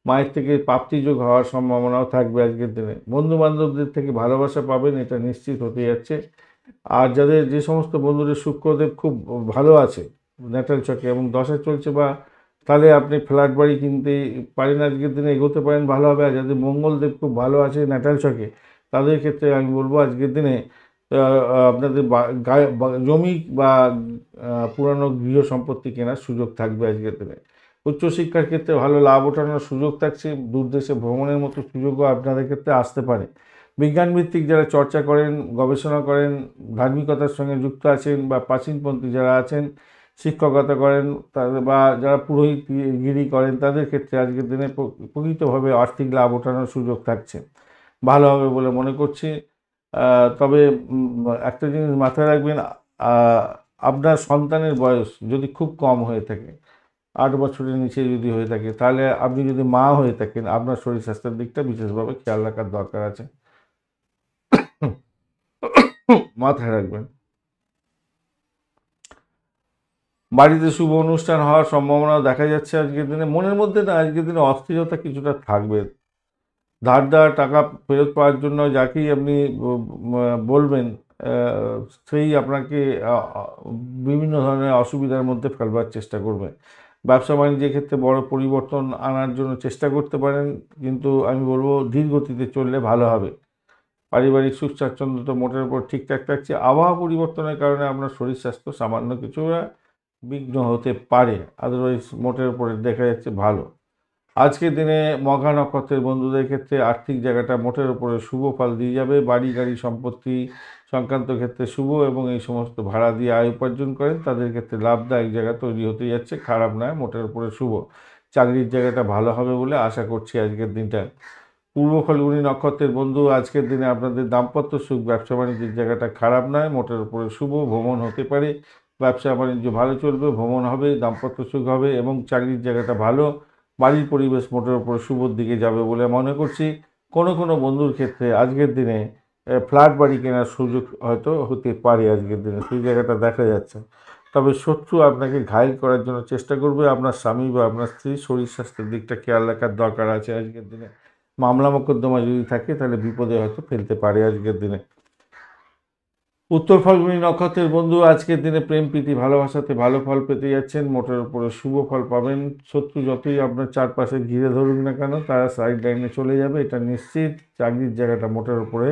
মায়ের থেকে প্রাপ্তিযোগ হওয়ার সম্ভাবনাও থাকবে আজকের দিনে। বন্ধু বান্ধবদের থেকে ভালোবাসা পাবেন, এটা নিশ্চিত হতে যাচ্ছে। আর যাদের যে সমস্ত বন্ধুদের শুক্রদেব খুব ভালো আছে ন্যাটাল ছকে এবং দশা চলছে, বা তাহলে আপনি ফ্ল্যাট বাড়ি কিনতে পারেন আজকের দিনে, এগোতে পারেন, ভালো হবে। আর যাদের মঙ্গলদেব খুব ভালো আছে ন্যাটাল ছকে, তাদের ক্ষেত্রে আমি বলবো আজকের দিনে আপনাদের জমি বা পুরানো গৃহ সম্পত্তি কেনার সুযোগ থাকবে আজকের দিনে। উচ্চশিক্ষার ক্ষেত্রে ভালো লাভ ওঠানোর সুযোগ থাকছে। দূরদেশে ভ্রমণের মতো সুযোগও আপনাদের ক্ষেত্রে আসতে পারে। বিজ্ঞানভিত্তিক যারা চর্চা করেন, গবেষণা করেন, ধার্মিকতার সঙ্গে যুক্ত আছেন, বা প্রাচীনপন্থী যারা আছেন, শিক্ষকতা করেন, তাদের বা যারা পুরোহিতগিরি করেন, তাদের ক্ষেত্রে আজকের দিনে প্রকৃতভাবে আর্থিক লাভ ওঠানোর সুযোগ থাকছে, ভালো হবে বলে মনে করছি। তবে একটা জিনিস মাথায় রাখবেন, আপনার সন্তানের বয়স যদি খুব কম হয়ে থাকে, 8 বছরের নিচে যদি হয়ে থাকে, তাহলে আপনি যদি মা হয়ে থাকেন, আপনার শরীর স্বাস্থ্যের দিকটা বিশেষভাবে খেয়াল রাখার দরকার আছে, মাথায় রাখবেন। বাড়িতে শুভ অনুষ্ঠান হওয়ার সম্ভাবনা দেখা যাচ্ছে আজকের দিনে। মনের মধ্যে না আজকের দিনে অস্থিরতা কিছুটা থাকবে। ধার দেওয়া টাকা ফেরত পাওয়ার জন্য যাকেই আপনি বলবেন, সেই আপনাকে বিভিন্ন ধরনের অসুবিধার মধ্যে ফেলবার চেষ্টা করবে। ব্যবসা বাণিজ্যের ক্ষেত্রে বড় পরিবর্তন আনার জন্য চেষ্টা করতে পারেন, কিন্তু আমি বলবো ধীর গতিতে চললে ভালো হবে। পারিবারিক সুখ স্বাচ্ছন্দ্য তো মোটের উপর ঠিকঠাক থাকছে। আবহাওয়া পরিবর্তনের কারণে আপনার শরীর স্বাস্থ্য সামান্য কিছুটা বিঘ্ন হতে পারে, আদারওয়াইজ মোটের উপরে দেখা যাচ্ছে ভালো। আজকের দিনে মঘা নক্ষত্রের বন্ধুদের ক্ষেত্রে আর্থিক জায়গাটা মোটের উপরে শুভ ফল দিয়ে যাবে। বাড়ি, গাড়ি, সম্পত্তি সংক্রান্ত ক্ষেত্রে শুভ, এবং এই সমস্ত ভাড়া দিয়ে আয় উপার্জন করেন তাদের ক্ষেত্রে লাভদায়ক জায়গা তৈরি হতে যাচ্ছে, খারাপ নয়, মোটের উপরে শুভ। চাকরির জায়গাটা ভালো হবে বলে আশা করছি আজকের দিনটা। পূর্ব ফাল্গুনী নক্ষত্রের বন্ধু, আজকের দিনে আপনাদের দাম্পত্য সুখ, ব্যবসা বাণিজ্যের জায়গাটা খারাপ নয়, মোটের উপরে শুভ। ভ্রমণ হতে পারে, ব্যবসা বাণিজ্য ভালো চলবে, ভ্রমণ হবে, দাম্পত্য সুখ হবে, এবং চাকরির জায়গাটা ভালো। বাড়ির পরিবেশ মোটের উপরে শুভর দিকে যাবে বলে মনে করছি। কোনো কোনো বন্ধুর ক্ষেত্রে আজকের দিনে ফ্ল্যাট বাড়ি কেনার সুযোগ হয়তো হতে পারে আজকের দিনে, সেই জায়গাটা দেখা যাচ্ছে। তবে শত্রু আপনাকে ঘায়েল করার জন্য চেষ্টা করবে। আপনার স্বামী বা আপনার স্ত্রী শরীর স্বাস্থ্যের দিকটা খেয়াল রাখার দরকার আছে আজকের দিনে। মামলা মোকদ্দমা যদি থাকে তাহলে বিপদে হয়তো ফেলতে পারে আজকের দিনে। উত্তর ফাল্গুনী নক্ষত্রের বন্ধু, আজকের দিনে প্রেম প্রীতি ভালোবাসাতে ভালো ফল পেতে যাচ্ছেন, মোটের উপরে শুভ ফল পাবেন। শত্রু যতই আপনার চারপাশে ঘিরে ধরুক না কেন, তারা সাইড লাইনে চলে যাবে, এটা নিশ্চিত। চাকরির জায়গাটা মোটের উপরে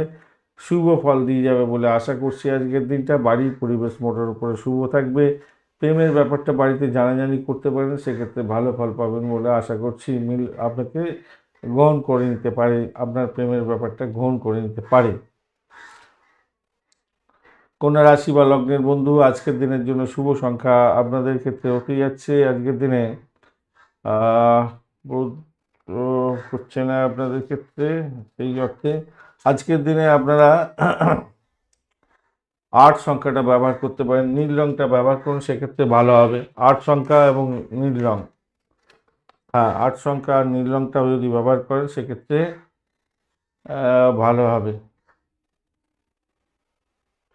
শুভ ফল দিয়ে যাবে বলে আশা করছি আজকের দিনটা। বাড়ির পরিবেশ মোটের উপরে শুভ থাকবে। প্রেমের ব্যাপারটা বাড়িতে জানাজানি করতে পারেন, সেক্ষেত্রে ভালো ফল পাবেন বলে আশা করছি। মিল আপনাকে গ্রহণ করে নিতে পারে, আপনার প্রেমের ব্যাপারটা গ্রহণ করে নিতে পারে। কন্যা রাশি বা লগ্নের বন্ধু, আজকের দিনের জন্য শুভ সংখ্যা আপনাদের ক্ষেত্রে হতে যাচ্ছে আজকের দিনে বোধ হচ্ছে না আপনাদের ক্ষেত্রে, সেই অর্থে আজকের দিনে আপনারা 8 সংখ্যাটা ব্যবহার করতে পারেন, নীল রঙটা ব্যবহার করুন, সেক্ষেত্রে ভালো হবে। 8 সংখ্যা এবং নীল রং, হ্যাঁ 8 সংখ্যা আর নীল রঙটা যদি ব্যবহার করেন সেক্ষেত্রে ভালো হবে।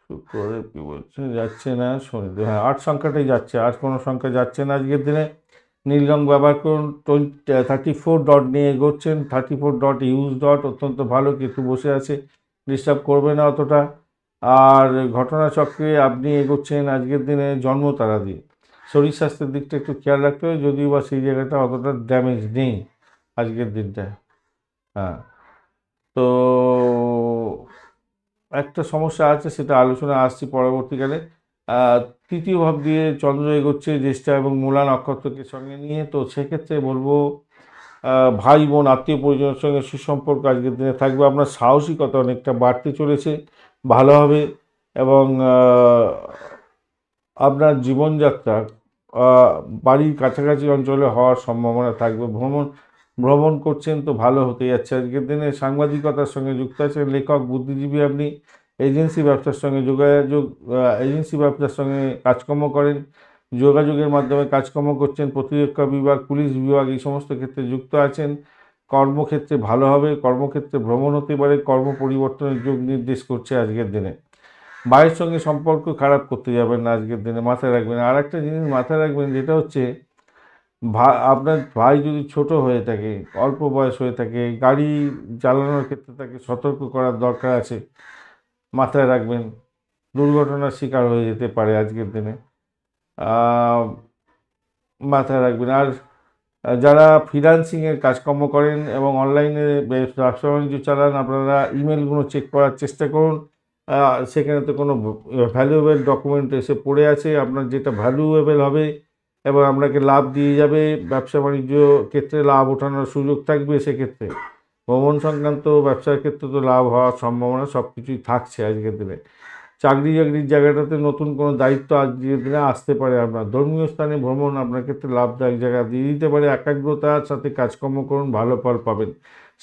শুক্রদেব কি বলছে, যাচ্ছে না, শনিদেব, হ্যাঁ 8 সংখ্যাটাই যাচ্ছে, আর কোনো সংখ্যা যাচ্ছে না আজকের দিনে। নীল রং ব্যবহার করুন। 34 ডট নিয়ে এগোচ্ছেন, 34 ডট ইউজ ডট অত্যন্ত ভালো, কেতু বসে আছে, ডিস্টার্ব করবে না অতটা। আর ঘটনাচক্রে আপনি এগোচ্ছেন আজকের দিনে জন্মতারা দিয়ে। শরীর স্বাস্থ্যের দিকটা একটু খেয়াল রাখতে হবে, যদিও বা সেই জায়গাটা অতটা ড্যামেজ নেই আজকের দিনটা। হ্যাঁ, তো একটা সমস্যা আছে, সেটা আলোচনা আসছি পরবর্তীকালে। তৃতীয় ভাব দিয়ে চন্দ্র এগোচ্ছে জ্যেষ্ঠা এবং মূলা নক্ষত্রকে সঙ্গে নিয়ে, তো সেক্ষেত্রে বলবো ভাই বোন আত্মীয় পরিজনের সঙ্গে সুসম্পর্ক আজকের দিনে থাকবে। আপনার সাহসিকতা অনেকটা বাড়তে চলেছে, ভালো হবে। এবং আপনার জীবনযাত্রা বাড়ির কাছাকাছি অঞ্চলে হওয়ার সম্ভাবনা থাকবে। ভ্রমণ করছেন তো ভালো হতে যাচ্ছে। আজকের দিনে সাংবাদিকতার সঙ্গে যুক্ত আছেন, লেখক, বুদ্ধিজীবী আপনি, এজেন্সি ব্যবসার সঙ্গে এজেন্সি ব্যবসার সঙ্গে কাজকর্ম করেন, যোগাযোগের মাধ্যমে কাজকর্ম করছেন, প্রতিরক্ষা বিভাগ, পুলিশ বিভাগ এই সমস্ত ক্ষেত্রে যুক্ত আছেন। কর্মক্ষেত্রে ভালো হবে, কর্মক্ষেত্রে ভ্রমণ হতে পারে, কর্ম পরিবর্তনের যোগ নির্দেশ করছে আজকের দিনে। ভাইয়ের সঙ্গে সম্পর্ক খারাপ করতে যাবেন না আজকের দিনে, মাথায় রাখবেন। আর একটা জিনিস মাথায় রাখবেন, যেটা হচ্ছে আপনার ভাই যদি ছোট হয়ে থাকে, অল্প বয়স হয়ে থাকে, গাড়ি চালানোর ক্ষেত্রে তাকে সতর্ক করার দরকার আছে, মাথায় রাখবেন। দুর্ঘটনার শিকার হয়ে যেতে পারে আজকের দিনে, আহ, মাথায় রাখবেন। আর যারা ফ্রিল্যান্সিংয়ের কাজকর্ম করেন এবং অনলাইনে ব্যবসা বাণিজ্য চালান, আপনারা ইমেলগুলো চেক করার চেষ্টা করুন। সেখানে তো কোনো ভ্যালুয়েবল ডকুমেন্ট এসে পড়ে আছে, আপনার যেটা ভ্যালুয়েবল হবে এবং আপনাকে লাভ দিয়ে যাবে, ব্যবসা বাণিজ্য ক্ষেত্রে লাভ ওঠানোর সুযোগ থাকবে। সেক্ষেত্রে ভ্রমণ সংক্রান্ত ব্যবসার ক্ষেত্রে তো লাভ হওয়ার সম্ভাবনা সব কিছুই থাকছে আজকের দিনে। চাকরির জায়গাটাতে নতুন কোনো দায়িত্ব আজকের দিনে আসতে পারে। আপনার ধর্মীয় স্থানে ভ্রমণ আপনার ক্ষেত্রে লাভদায়ক জায়গা দিয়ে দিতে পারে। একাগ্রতার সাথে কাজকর্ম করুন, ভালো ফল পাবেন।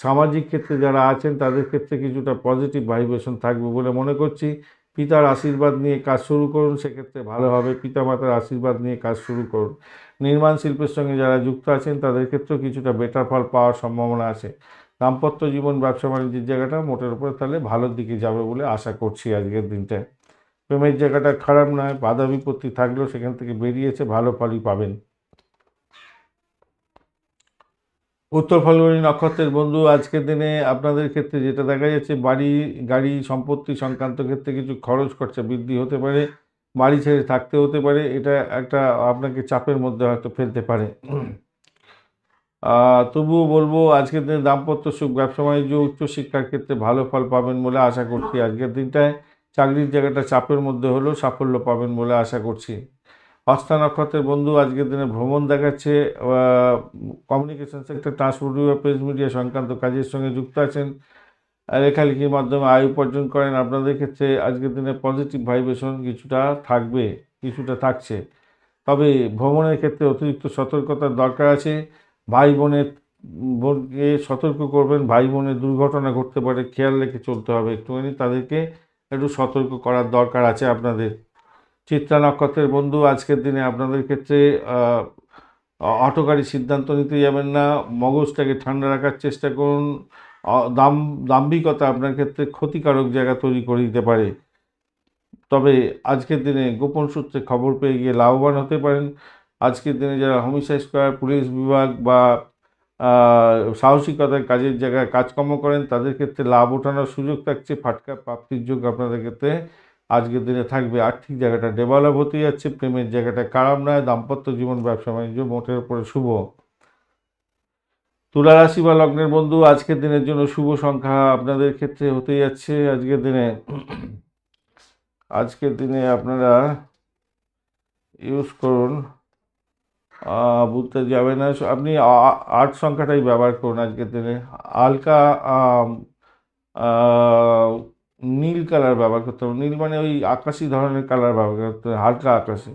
সামাজিক ক্ষেত্রে যারা আছেন তাদের ক্ষেত্রে কিছুটা পজিটিভ ভাইব্রেশন থাকবে বলে মনে করছি। পিতার আশীর্বাদ নিয়ে কাজ শুরু করুন, সেক্ষেত্রে ভালো হবে। পিতামাতার আশীর্বাদ নিয়ে কাজ শুরু করুন। নির্মাণ শিল্পের সঙ্গে যারা যুক্ত আছেন তাদের ক্ষেত্রেও কিছুটা বেটার ফল পাওয়ার সম্ভাবনা আছে। দাম্পত্য জীবন, ব্যবসা বাণিজ্যের জায়গাটা মোটের উপরে তাহলে ভালোর দিকে যাবে বলে আশা করছি আজকের দিনটায়। প্রেমের জায়গাটা খারাপ নয়, বাধা বিপত্তি থাকলেও সেখান থেকে বেরিয়েছে, ভালো ফলই পাবেন। উত্তর ফাল্গুনী নক্ষত্রের বন্ধু, আজকের দিনে আপনাদের ক্ষেত্রে যেটা দেখা যাচ্ছে, বাড়ি, গাড়ি, সম্পত্তি সংক্রান্ত ক্ষেত্রে কিছু খরচ খরচা বৃদ্ধি হতে পারে, বাড়ি ছেড়ে থাকতে হতে পারে। এটা একটা আপনাকে চাপের মধ্যে হয়তো ফেলতে পারে। তবুও বলবো আজকের দিনে দাম্পত্য সুখ, ব্যবসা বাণিজ্য, উচ্চশিক্ষার ক্ষেত্রে ভালো ফল পাবেন বলে আশা করছি আজকের দিনটায়। চাকরির জায়গাটা চাপের মধ্যে হলেও সাফল্য পাবেন বলে আশা করছি। হস্তা নক্ষত্রের বন্ধু, আজকের দিনে ভ্রমণ দেখাচ্ছে, কমিউনিকেশন সেক্টর, ট্রান্সপোর্ট বিভাগ, প্রেস মিডিয়া সংক্রান্ত কাজের সঙ্গে যুক্ত আছেন, লেখালেখির মাধ্যমে আয় উপার্জন করেন। আপনাদের ক্ষেত্রে আজকের দিনে পজিটিভ ভাইব্রেশন কিছুটা থাকবে, কিছুটা থাকছে। তবে ভ্রমণের ক্ষেত্রে অতিরিক্ত সতর্কতার দরকার আছে। বোনকে সতর্ক করবেন, ভাই বোনের দুর্ঘটনা ঘটতে পারে, খেয়াল রেখে চলতে হবে। একটুখানি তাদেরকে একটু সতর্ক করার দরকার আছে আপনাদের। চিত্রা নক্ষত্রের বন্ধু, আজকের দিনে আপনাদের ক্ষেত্রে হঠকারী সিদ্ধান্ত নিতে যাবেন না, মগজটাকে ঠান্ডা রাখার চেষ্টা করুন। দাম্ভিকতা আপনার ক্ষেত্রে ক্ষতিকারক জায়গা তৈরি করে দিতে পারে। তবে আজকের দিনে গোপন সূত্রে খবর পেয়ে গিয়ে লাভবান হতে পারেন। আজকের দিনে যারা হোমিসাইড স্কোয়াড, পুলিশ বিভাগ বা সাহসিকতার কাজের জায়গায় কাজকর্ম করেন তাদের ক্ষেত্রে লাভ ওঠানোর সুযোগ থাকছে। ফাটকা প্রাপ্তির যোগ আপনাদের ক্ষেত্রে আজকের দিনে থাকবে। আর্থিক জায়গাটা ডেভেলপ হতে যাচ্ছে, প্রেমের জায়গাটা খারাপ নয়, দাম্পত্য জীবন, ব্যবসা বাণিজ্য মোটের উপরে শুভ। তুলা রাশি বা লগ্নের বন্ধু, আজকের দিনের জন্য শুভ সংখ্যা আপনাদের ক্ষেত্রে হতে যাচ্ছে আজকের দিনে আপনারা ইউজ করুন, বুঝতে যাবে না, আপনি 8 সংখ্যাটাই ব্যবহার করুন আজকের দিনে। হালকা নীল কালার ব্যবহার করতে হবে। নীল মানে ওই আকাশি ধরনের কালার ব্যবহার করতে হবে, হালকা আকাশি।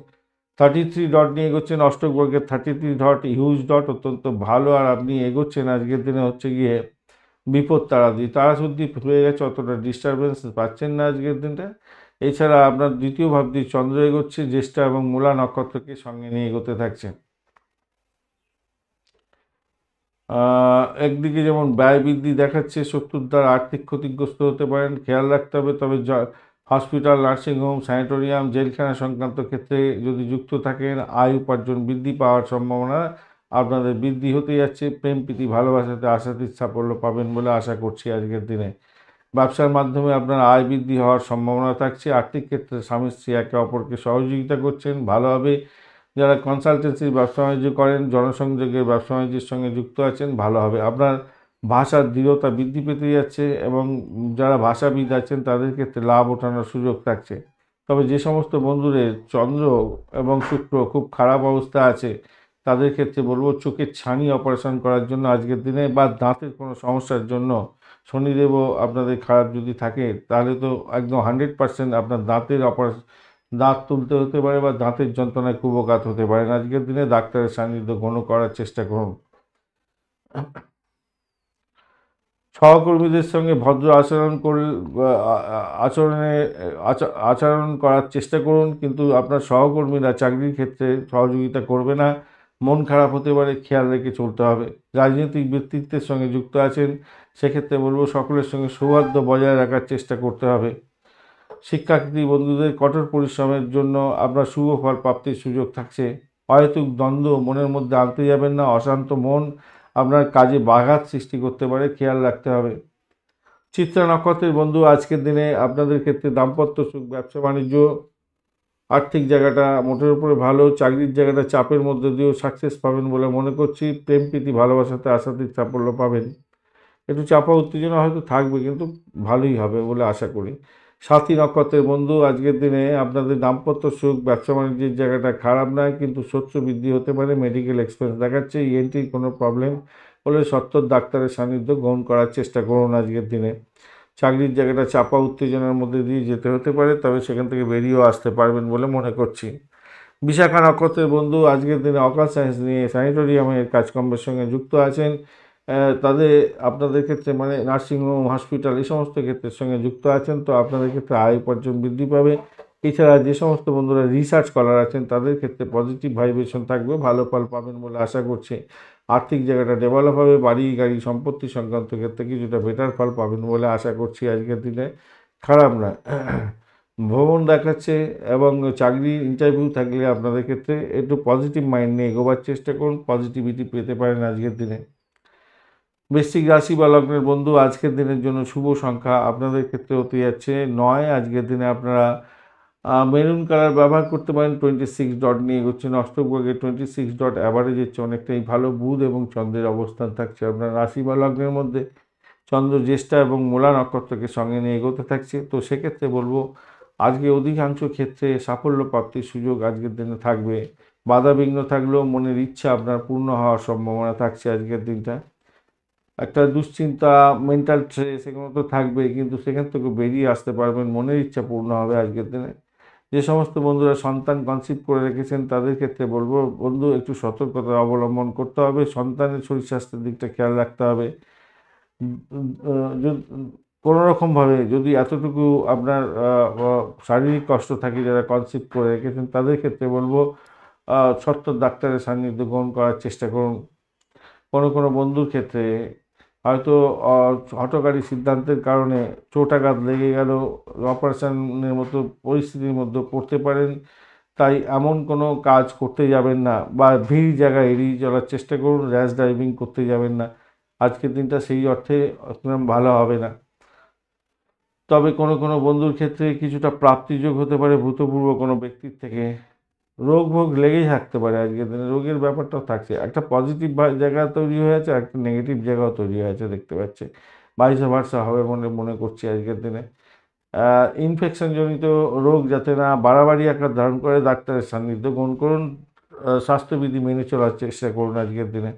33 ডট নিয়ে এগোচ্ছেন, অষ্টক বর্গের 33 ডট, হিউজ ডট, অত্যন্ত ভালো। আর আপনি এগোচ্ছেন আজকের দিনে হচ্ছে গিয়ে বিপদ তারা দিয়ে, তারা শুদ্ধি হয়ে গেছে, অতটা ডিস্টারবেন্স পাচ্ছেন না আজকের দিনটা। এছাড়া আপনার দ্বিতীয় ভাব দিয়ে চন্দ্র এগোচ্ছে, জ্যেষ্ঠা এবং মূলা নক্ষত্রকে সঙ্গে নিয়ে এগোতে থাকছে। একদিকে যেমন ব্যয় বৃদ্ধি দেখাচ্ছে, শত্রুর দ্বারা আর্থিক ক্ষতিগ্রস্ত হতে পারেন, খেয়াল রাখতে হবে। তবে হসপিটাল, নার্সিংহোম, স্যানিটোরিয়াম, জেলখানা সংক্রান্ত ক্ষেত্রে যদি যুক্ত থাকেন, আয় উপার্জন বৃদ্ধি পাওয়ার সম্ভাবনা আপনাদের বৃদ্ধি হতে যাচ্ছে। প্রেম প্রীতি ভালোবাসাতে আশাতীত সাফল্য পাবেন বলে আশা করছি আজকের দিনে। ব্যবসার মাধ্যমে আপনার আয় বৃদ্ধি হওয়ার সম্ভাবনা থাকছে। আর্থিক ক্ষেত্রে স্বামী স্ত্রী একে অপরকে সহযোগিতা করছেন, ভালোভাবে। যারা কনসালটেন্সির ব্যবসা বাণিজ্য করেন, জনসংযোগের ব্যবসা বাণিজ্যের সঙ্গে যুক্ত আছেন, ভালো হবে। আপনার ভাষার দৃঢ়তা বৃদ্ধি পেতে যাচ্ছে এবং যারা ভাষাবিদ আছেন তাদের ক্ষেত্রে লাভ ওঠানোর সুযোগ থাকছে। তবে যে সমস্ত বন্ধুদের চন্দ্র এবং শুক্র খুব খারাপ অবস্থা আছে তাদের ক্ষেত্রে বলবো চোখের ছানি অপারেশন করার জন্য আজকের দিনে, বা দাঁতের কোনো সমস্যার জন্য। শনিদেবও আপনাদের খারাপ যদি থাকে তাহলে তো একদম 100% আপনার দাঁতের দাঁত তুলতে হতে পারে বা দাঁতের যন্ত্রণায় কুপঘাত হতে পারেন। আজকের দিনে ডাক্তারের সান্নিধ্য গ্রহণ করার চেষ্টা করুন। সহকর্মীদের সঙ্গে ভদ্র আচরণ আচরণ করার চেষ্টা করুন, কিন্তু আপনার সহকর্মীরা চাকরির ক্ষেত্রে সহযোগিতা করবে না, মন খারাপ হতে পারে, খেয়াল রেখে চলতে হবে। রাজনৈতিক ব্যক্তিত্বের সঙ্গে যুক্ত আছেন, সেক্ষেত্রে বলবো সকলের সঙ্গে সৌহার্দ্য বজায় রাখার চেষ্টা করতে হবে। শিক্ষার্থী বন্ধুদের কঠোর পরিশ্রমের জন্য আপনার শুভ ফল প্রাপ্তির সুযোগ থাকছে। অহেতুক দ্বন্দ্ব মনের মধ্যে আনতে যাবেন না, অশান্ত মন আপনার কাজে ব্যাঘাত সৃষ্টি করতে পারে, খেয়াল রাখতে হবে। চিত্রা নক্ষত্রের বন্ধু, আজকের দিনে আপনাদের ক্ষেত্রে দাম্পত্য সুখ, ব্যবসা বাণিজ্য, আর্থিক জায়গাটা মোটের উপরে ভালো, চাকরির জায়গাটা চাপের মধ্যে দিয়েও সাকসেস পাবেন বলে মনে করছি। প্রেম প্রীতি ভালোবাসাতে আশাতীত সাফল্য পাবেন। একটু চাপা উত্তেজনা হয়তো থাকবে, কিন্তু ভালোই হবে বলে আশা করি। সাথী নক্ষত্রের বন্ধু, আজকের দিনে আপনাদের দাম্পত্য সুখ, ব্যবসা বাণিজ্যের জায়গাটা খারাপ নয়, কিন্তু শত্রু বৃদ্ধি হতে পারে, মেডিকেল এক্সপেন্স দেখাচ্ছে, ইএনটির কোনো প্রবলেম হলে সত্ত্বর ডাক্তারের সান্নিধ্য গ্রহণ করার চেষ্টা করুন আজকের দিনে। চাকরির জায়গাটা চাপা উত্তেজনার মধ্যে দিয়ে যেতে হতে পারে, তবে সেখান থেকে বেরিয়েও আসতে পারবেন বলে মনে করছি। বিশাখা নক্ষত্রের বন্ধু, আজকের দিনে অকাল সায়েন্স নিয়ে স্যানিটোরিয়ামের কাজকর্মের সঙ্গে যুক্ত আছেন, তাদের আপনাদের ক্ষেত্রে মানে নার্সিংহোম, হসপিটাল এই সমস্ত ক্ষেত্রের সঙ্গে যুক্ত আছেন, তো আপনাদের ক্ষেত্রে আয় উপার্জন বৃদ্ধি পাবে। এছাড়া যে সমস্ত বন্ধুরা রিসার্চ স্কলার আছেন, তাদের ক্ষেত্রে পজিটিভ ভাইব্রেশন থাকবে, ভালো ফল পাবেন বলে আশা করছি। আর্থিক জায়গাটা ডেভেলপ হবে, বাড়ি গাড়ি সম্পত্তি সংক্রান্ত ক্ষেত্রে কিছুটা বেটার ফল পাবেন বলে আশা করছি আজকের দিনে, খারাপ নয়। ভ্রমণ দেখাচ্ছে এবং চাকরি ইন্টারভিউ থাকলে আপনাদের ক্ষেত্রে একটু পজিটিভ মাইন্ড নিয়ে এগোবার চেষ্টা করুন, পজিটিভিটি পেতে পারেন আজকের দিনে। বৃশ্চিক রাশি বা লগ্নের বন্ধু, আজকের দিনের জন্য শুভ সংখ্যা আপনাদের ক্ষেত্রে হতে যাচ্ছে 9। আজকের দিনে আপনারা মেরুন কালার ব্যবহার করতে পারেন। 26 ডট নিয়ে এগোচ্ছেন অষ্টভাগে, 26 ডট অ্যাভারেজের চেয়ে অনেকটাই ভালো। বুধ এবং চন্দ্রের অবস্থান থাকছে আপনার রাশি বা লগ্নের মধ্যে। চন্দ্র জ্যেষ্ঠা এবং মূলা নক্ষত্রকে সঙ্গে নিয়ে এগোতে থাকছে, তো সেক্ষেত্রে বলবো আজকে অধিকাংশ ক্ষেত্রে সাফল্য প্রাপ্তির সুযোগ আজকের দিনে থাকবে। বাধা বিঘ্ন থাকলেও মনের ইচ্ছা আপনার পূর্ণ হওয়ার সম্ভাবনা থাকছে আজকের দিনটা। একটা দুশ্চিন্তা, মেন্টাল স্ট্রেস এগুলো তো থাকবেই, কিন্তু সেখান থেকে বেরিয়ে আসতে পারবেন, মনের ইচ্ছা পূর্ণ হবে আজকের দিনে। যে সমস্ত বন্ধুরা সন্তান কনসিভ করে রেখেছেন, তাদের ক্ষেত্রে বলবো বন্ধু একটু সতর্কতা অবলম্বন করতে হবে, সন্তানের শরীর স্বাস্থ্যের দিকটা খেয়াল রাখতে হবে। কোনো রকমভাবে যদি এতটুকু আপনার শারীরিক কষ্ট থাকে, যারা কনসিভ করে রেখেছেন তাদের ক্ষেত্রে বলবো সত্ত্বর ডাক্তারের সান্নিধ্য গ্রহণ করার চেষ্টা করুন। কোনো কোনো বন্ধুর ক্ষেত্রে হয়তো হঠকারী সিদ্ধান্তের কারণে চোটাঘাত লেগে গেল, অপারেশনের মতো পরিস্থিতির মধ্যে পড়তে পারেন, তাই এমন কোনো কাজ করতে যাবেন না, বা ভিড় জায়গায় এড়িয়ে চলার চেষ্টা করুন, র্যাশ ড্রাইভিং করতে যাবেন না। আজকের দিনটা সেই অর্থে ভালো হবে না। তবে কোনো কোনো বন্ধুর ক্ষেত্রে কিছুটা প্রাপ্তিযোগ হতে পারে ভূতপূর্ব কোনো ব্যক্তির থেকে। রোগ ভোগ লেগেই থাকতে পারে আজকের দিনে, রোগের ব্যাপারটাও থাকছে, একটা পজিটিভ জায়গা তৈরি হয়ে আছে, একটা নেগেটিভ জায়গাও তৈরি হয়েছে দেখতে পাচ্ছে, ভাইসা ভার্সা হবে মনে করছি আজকের দিনে। ইনফেকশনজনিত রোগ যাতে না বাড়াবাড়ি আকার ধারণ করে, ডাক্তারের সান্নিধ্য গ্রহণ করুন, স্বাস্থ্যবিধি মেনে চলার চেষ্টা করুন আজকের দিনে।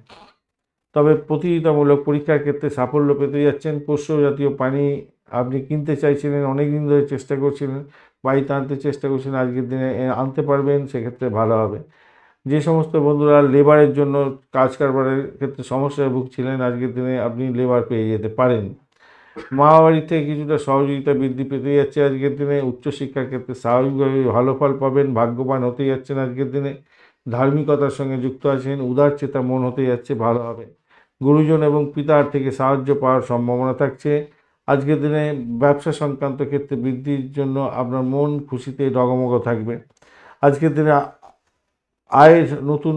তবে প্রতিযোগিতামূলক পরীক্ষার ক্ষেত্রে সাফল্য পেতে যাচ্ছেন। পোষ্য জাতীয় প্রাণী আপনি কিনতে চাইছিলেন, অনেক দিন ধরে চেষ্টা করছিলেন, বাড়িতে আনতে চেষ্টা করছেন, আজকের দিনে আনতে পারবেন, সেক্ষেত্রে ভালো হবে। যে সমস্ত বন্ধুরা লেবারের জন্য কাজ কারবারের ক্ষেত্রে সমস্যায় ভুগছিলেন, আজকের দিনে আপনি লেবার পেয়ে যেতে পারেন। মামাবাড়ি থেকে কিছুটা সহযোগিতা বৃদ্ধি পেতে যাচ্ছে আজকের দিনে। উচ্চশিক্ষার ক্ষেত্রে স্বাভাবিকভাবে ভালো ফল পাবেন, ভাগ্যবান হতে যাচ্ছেন আজকের দিনে। ধার্মিকতার সঙ্গে যুক্ত আছেন, উদারচেতা মন হতে যাচ্ছে, ভালো হবে। গুরুজন এবং পিতার থেকে সাহায্য পাওয়ার সম্ভাবনা থাকছে আজকের দিনে। ব্যবসা সংক্রান্ত ক্ষেত্রে বৃদ্ধির জন্য আপনার মন খুশিতে ডগমগ থাকবে। আজকের দিনে আয়ের নতুন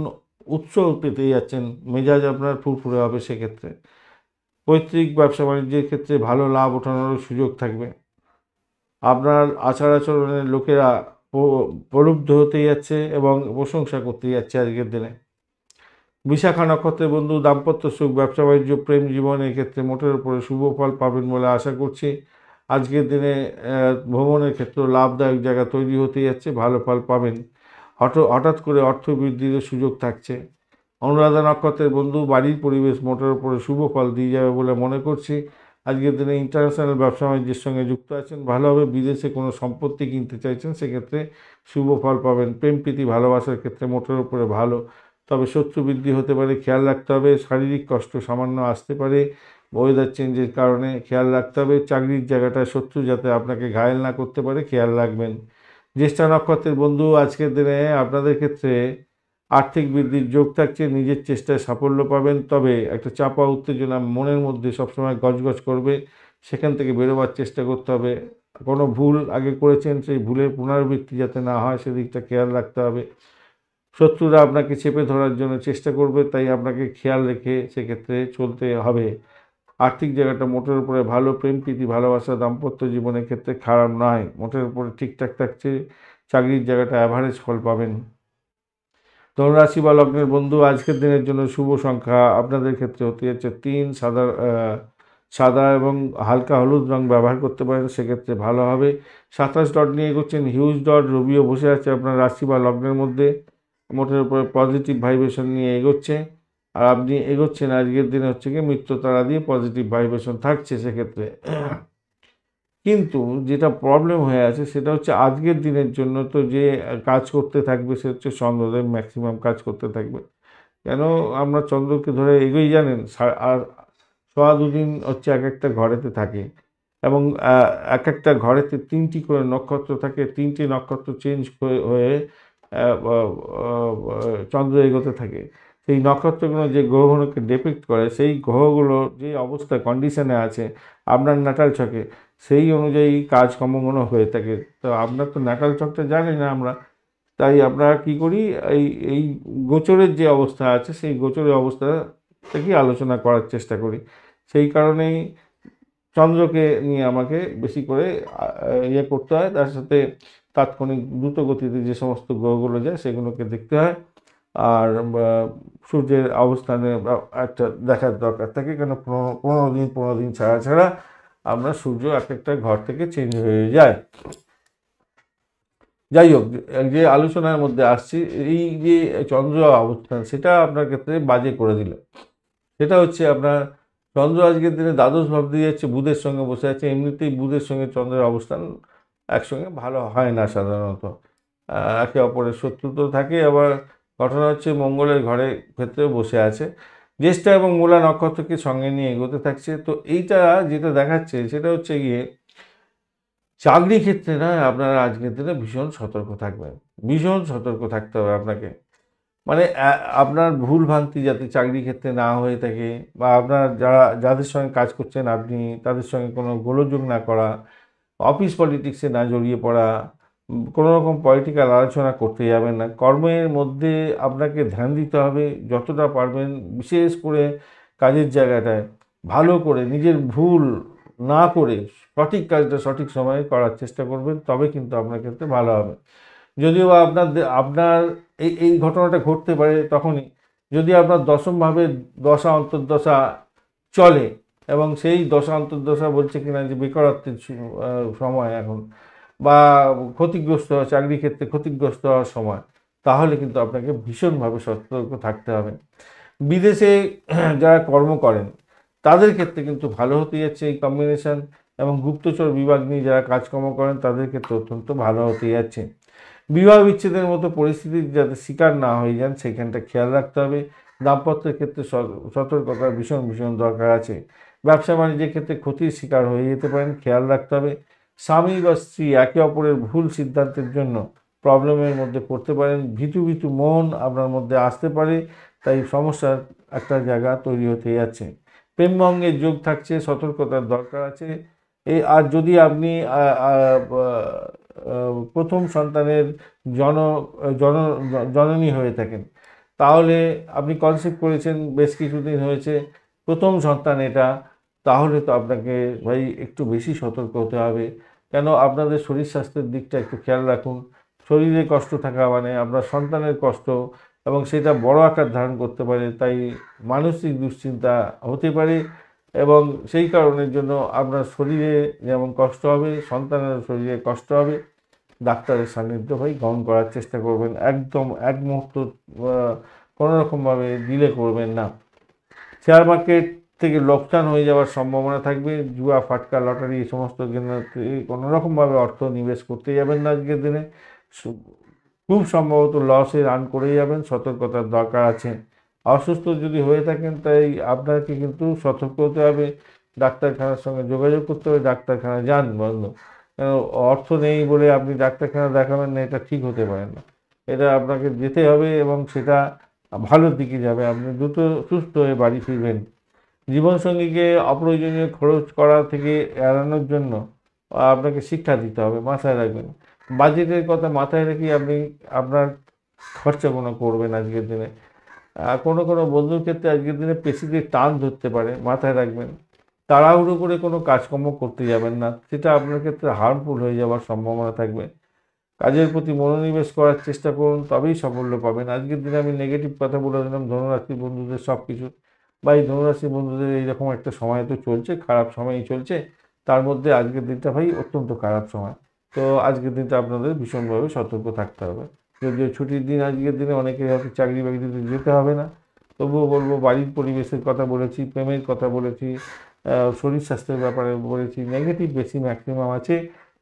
উৎস পেতে যাচ্ছেন, মেজাজ আপনার ফুরফুরে হবে সেক্ষেত্রে। পৈতৃক ব্যবসা বাণিজ্যের ক্ষেত্রে ভালো লাভ ওঠানোর সুযোগ থাকবে। আপনার আচার আচরণের লোকেরা প্রলুব্ধ হতে যাচ্ছে এবং প্রশংসা করতে যাচ্ছে আজকের দিনে। বিশাখা নক্ষত্রের বন্ধু, দাম্পত্য সুখ, ব্যবসা বাণিজ্য, প্রেম জীবনের ক্ষেত্রে মোটের উপরে শুভ ফল পাবেন বলে আশা করছি। আজকের দিনে ভ্রমণের ক্ষেত্রে লাভদায়ক জায়গা তৈরি হতে যাচ্ছে, ভালো ফল পাবেন। হঠাৎ করে অর্থ বৃদ্ধির সুযোগ থাকছে। অনুরাধা নক্ষত্রের বন্ধু, বাড়ির পরিবেশ মোটের উপরে শুভ ফল দিয়ে যাবে বলে মনে করছি। আজকের দিনে ইন্টারন্যাশনাল ব্যবসা বাণিজ্যের সঙ্গে যুক্ত আছেন, ভালো হবে। বিদেশে কোনো সম্পত্তি কিনতে চাইছেন, সেক্ষেত্রে শুভ ফল পাবেন। প্রেম প্রীতি ভালোবাসার ক্ষেত্রে মোটের উপরে ভালো, তবে শত্রু বৃদ্ধি হতে পারে, খেয়াল রাখতে হবে। শারীরিক কষ্ট সামান্য আসতে পারে ওয়েদার চেঞ্জের কারণে, খেয়াল রাখতে হবে। চাকরির জায়গাটায় শত্রু যাতে আপনাকে ঘায়েল না করতে পারে, খেয়াল রাখবেন। জ্যেষ্ঠা নক্ষত্রের বন্ধু, আজকের দিনে আপনাদের ক্ষেত্রে আর্থিক বৃদ্ধির যোগ থাকছে, নিজের চেষ্টায় সাফল্য পাবেন, তবে একটা চাপা উত্তেজনা মনের মধ্যে সবসময় গজগজ করবে, সেখান থেকে বেরোবার চেষ্টা করতে হবে। কোনো ভুল আগে করেছেন, সেই ভুলের পুনরাবৃত্তি যাতে না হয় সেদিকটা খেয়াল রাখতে হবে। শত্রুরা আপনাকে চেপে ধরার জন্য চেষ্টা করবে, তাই আপনাকে খেয়াল রেখে সেক্ষেত্রে চলতে হবে। আর্থিক জায়গাটা মোটের উপরে ভালো, প্রেম প্রীতি ভালোবাসা দাম্পত্য জীবনের ক্ষেত্রে খারাপ নয়, মোটের উপরে ঠিকঠাক থাকছে। চাকরির জায়গাটা অ্যাভারেজ ফল পাবেন। ধনুরাশি বা লগ্নের বন্ধু, আজকের দিনের জন্য শুভ সংখ্যা আপনাদের ক্ষেত্রে হতে যাচ্ছে 3। সাদা এবং হালকা হলুদ রং ব্যবহার করতে পারেন, সেক্ষেত্রে ভালো হবে। 27 ডট নিয়ে এগোচ্ছেন, হিউজ ডট। রবিও বসে আছে আপনার রাশি বা লগ্নের মধ্যে, মোটের উপরে পজিটিভ ভাইব্রেশন নিয়ে এগোচ্ছে। আর আপনি এগোচ্ছেন আজকের দিনে হচ্ছে কি মৃত্যু তারা দিয়ে পজিটিভ ভাইব্রেশন থাকছে সেক্ষেত্রে। কিন্তু যেটা প্রবলেম হয়ে আছে সেটা হচ্ছে আজকের দিনের জন্য তো যে কাজ করতে থাকবে সে হচ্ছে চন্দ্রদেব ম্যাক্সিমাম কাজ করতে থাকবে। কেন আমরা চন্দ্রকে ধরে এগোই জানেন, আর সোয়া দুদিন হচ্ছে এক একটা ঘরেতে থাকে, এবং এক একটা ঘরেতে 3টি করে নক্ষত্র থাকে। 3টি নক্ষত্র চেঞ্জ হয়ে চন্দ্র এগোতে থাকে। সেই নক্ষত্রগুলো যে গ্রহগুলোকে ডিপিক্ট করে, সেই গ্রহগুলো যে অবস্থা কন্ডিশনে আছে আপনার ন্যাটাল ছকে, সেই অনুযায়ী কাজকর্মগুলো হয়ে থাকে। তো আপনার তো ন্যাটাল ছকটা জানি না আমরা, তাই আমরা কি করি, এই এই গোচরের যে অবস্থা আছে সেই গোচরের অবস্থা থেকেই আলোচনা করার চেষ্টা করি। সেই কারণেই চন্দ্রকে নিয়ে আমাকে বেশি করে ইয়ে করতে হয়, তার সাথে তাৎক্ষণিক দ্রুত গতিতে যে সমস্ত গ্রহগুলো যায় সেগুলোকে দেখতে হয়। আর সূর্যের অবস্থানে একটা দেখার দরকার থাকে, কেন 15 দিন ছাড়া ছাড়া আমরা সূর্য এক একটা ঘর থেকে চেঞ্জ হয়ে যায়। যাই হোক, যে আলোচনার মধ্যে আসছি, এই যে চন্দ্র অবস্থান সেটা আপনার ক্ষেত্রে বাজে করে দিল। সেটা হচ্ছে আপনার চন্দ্র আজকের দিনে দ্বাদশ ভাব দিয়ে যাচ্ছে, বুধের সঙ্গে বসে আছে। এমনিতেই বুধের সঙ্গে চন্দ্রের অবস্থান একসঙ্গে ভালো হয় না সাধারণত, একে অপরের শত্রু তো থাকে। আবার ঘটনা হচ্ছে মঙ্গলের ঘরে ক্ষেত্রেও বসে আছে, জ্যেষ্ঠা এবং মূলা নক্ষত্রকে সঙ্গে নিয়ে এগোতে থাকছে। তো এইটা যেটা দেখাচ্ছে সেটা হচ্ছে গিয়ে চাকরি ক্ষেত্রে না আপনারা আজকের দিনে ভীষণ সতর্ক থাকবেন, ভীষণ সতর্ক থাকতে হবে আপনাকে। মানে আপনার ভুল ভ্রান্তি যাতে চাকরি ক্ষেত্রে না হয়ে থাকে, বা আপনার যাদের সঙ্গে কাজ করছেন আপনি তাদের সঙ্গে কোনো গোলযোগ না করা, অফিস পলিটিক্সে না জড়িয়ে পড়া, কোনো রকম পলিটিক্যাল আলোচনা করতে যাবেন না। কর্মের মধ্যে আপনাকে ধ্যান দিতে হবে যতটা পারবেন, বিশেষ করে কাজের জায়গাটায় ভালো করে নিজের ভুল না করে সঠিক কাজটা সঠিক সময়ে করার চেষ্টা করবেন, তবে কিন্তু আপনার ক্ষেত্রে ভালো হবে। যদিও বা আপনার এই ঘটনাটা ঘটতে পারে তখনই যদি আপনার দশমভাবে দশা অন্তর্দশা চলে, এবং সেই দশা অন্তর্দশা বলছে কিনা যে বেকারত্বের সময় এখন, বা ক্ষতিগ্রস্ত হওয়া, চাকরি ক্ষেত্রে ক্ষতিগ্রস্ত হওয়ার সময়, তাহলে কিন্তু আপনাকে ভীষণভাবে সতর্ক থাকতে হবে। বিদেশে যারা কর্ম করেন তাদের ক্ষেত্রে কিন্তু ভালো হতে যাচ্ছে এই কম্বিনেশন, এবং গুপ্তচর বিভাগ নিয়ে যারা কাজকর্ম করেন তাদের ক্ষেত্রে অত্যন্ত ভালো হতে যাচ্ছে। বিবাহ বিচ্ছেদের মতো পরিস্থিতির যাতে শিকার না হয়ে যান সেইখানটা খেয়াল রাখতে হবে। দাম্পত্যের ক্ষেত্রে সতর্কতার ভীষণ ভীষণ দরকার আছে। ব্যবসা বাণিজ্যের ক্ষেত্রে ক্ষতির শিকার হয়ে যেতে পারেন, খেয়াল রাখতে হবে। স্বামী বা স্ত্রী একে অপরের ভুল সিদ্ধান্তের জন্য প্রবলেমের মধ্যে পড়তে পারেন, ভীতু ভীতু মন আপনার মধ্যে আসতে পারে, তাই সমস্যার একটা জায়গা তৈরি হতে যাচ্ছে। প্রেমভঙ্গের যোগ থাকছে, সতর্কতার দরকার আছে। আর যদি আপনি প্রথম সন্তানের জন জন জননী হয়ে থাকেন, তাহলে আপনি কনসেপ্ট করেছেন বেশ কিছুদিন হয়েছে, প্রথম সন্তান এটা, তাহলে তো আপনাকে ভাই একটু বেশি সতর্ক হতে হবে। কেন, আপনাদের শরীর স্বাস্থ্যের দিকটা একটু খেয়াল রাখুন। শরীরে কষ্ট থাকা মানে আপনার সন্তানের কষ্ট, এবং সেটা বড় আকার ধারণ করতে পারে, তাই মানসিক দুশ্চিন্তা হতে পারে, এবং সেই কারণের জন্য আপনার শরীরে যেমন কষ্ট হবে, সন্তানের শরীরে কষ্ট হবে। ডাক্তারের সান্নিধ্য ভাই গ্রহণ করার চেষ্টা করবেন, একদম এক মুহূর্ত কোনো রকমভাবে ডিলে করবেন না। শেয়ার মার্কেট থেকে লোকসান হয়ে যাওয়ার সম্ভাবনা থাকবে। জুয়া, ফাটকা, লটারি এই সমস্ত কেন্দ্রে কোনোরকমভাবে অর্থ নিবেশ করতে যাবেন না আজকের দিনে। খুব সম্ভবত লসে রান করে যাবেন, সতর্কতার দরকার আছে। অসুস্থ যদি হয়ে থাকেন তাই আপনাকে কিন্তু সতর্ক হতে হবে, ডাক্তারখানার সঙ্গে যোগাযোগ করতে হবে, ডাক্তারখানা যান বন্ধু। কেন অর্থ নেই বলে আপনি ডাক্তারখানা দেখাবেন না, এটা ঠিক হতে পারে না। এটা আপনাকে যেতে হবে এবং সেটা ভালোর দিকে যাবে, আপনি দ্রুত সুস্থ হয়ে বাড়ি ফিরবেন। জীবনসঙ্গীকে অপ্রয়োজনীয় খরচ করা থেকে এড়ানোর জন্য আপনাকে শিক্ষা দিতে হবে, মাথায় রাখবেন। বাজেটের কথা মাথায় রেখে আপনি আপনার খরচাগুলো করবেন আজকের দিনে। কোনো কোনো বন্ধুর ক্ষেত্রে আজকের দিনে পেশিতে টান ধরতে পারে, মাথায় রাখবেন। তাড়াহুড়ো করে কোনো কাজকর্ম করতে যাবেন না, সেটা আপনার ক্ষেত্রে হার্মফুল হয়ে যাওয়ার সম্ভাবনা থাকবে। কাজের প্রতি মনোনিবেশ করার চেষ্টা করুন, তবেই সাফল্য পাবেন। আজকের দিনে আমি নেগেটিভ কথা বলে দিলাম ধনুরাশির বন্ধুদের সব কিছু, বা এই ধনুরাশির বন্ধুদের এইরকম একটা সময় তো চলছে, খারাপ সময়ই চলছে, তার মধ্যে আজকের দিনটা ভাই অত্যন্ত খারাপ সময়। তো আজকের দিনটা আপনাদের ভীষণভাবে সতর্ক থাকতে হবে। যদিও ছুটির দিন আজকের দিনে, অনেকে হয়তো চাকরি বাকরিতে যেতে হবে না, তবুও বলবো বাড়ির পরিবেশের কথা বলেছি, প্রেমের কথা বলেছি, শরীর স্বাস্থ্যের ব্যাপারে বলেছি, নেগেটিভ বেশি ম্যাক্সিমাম আছে।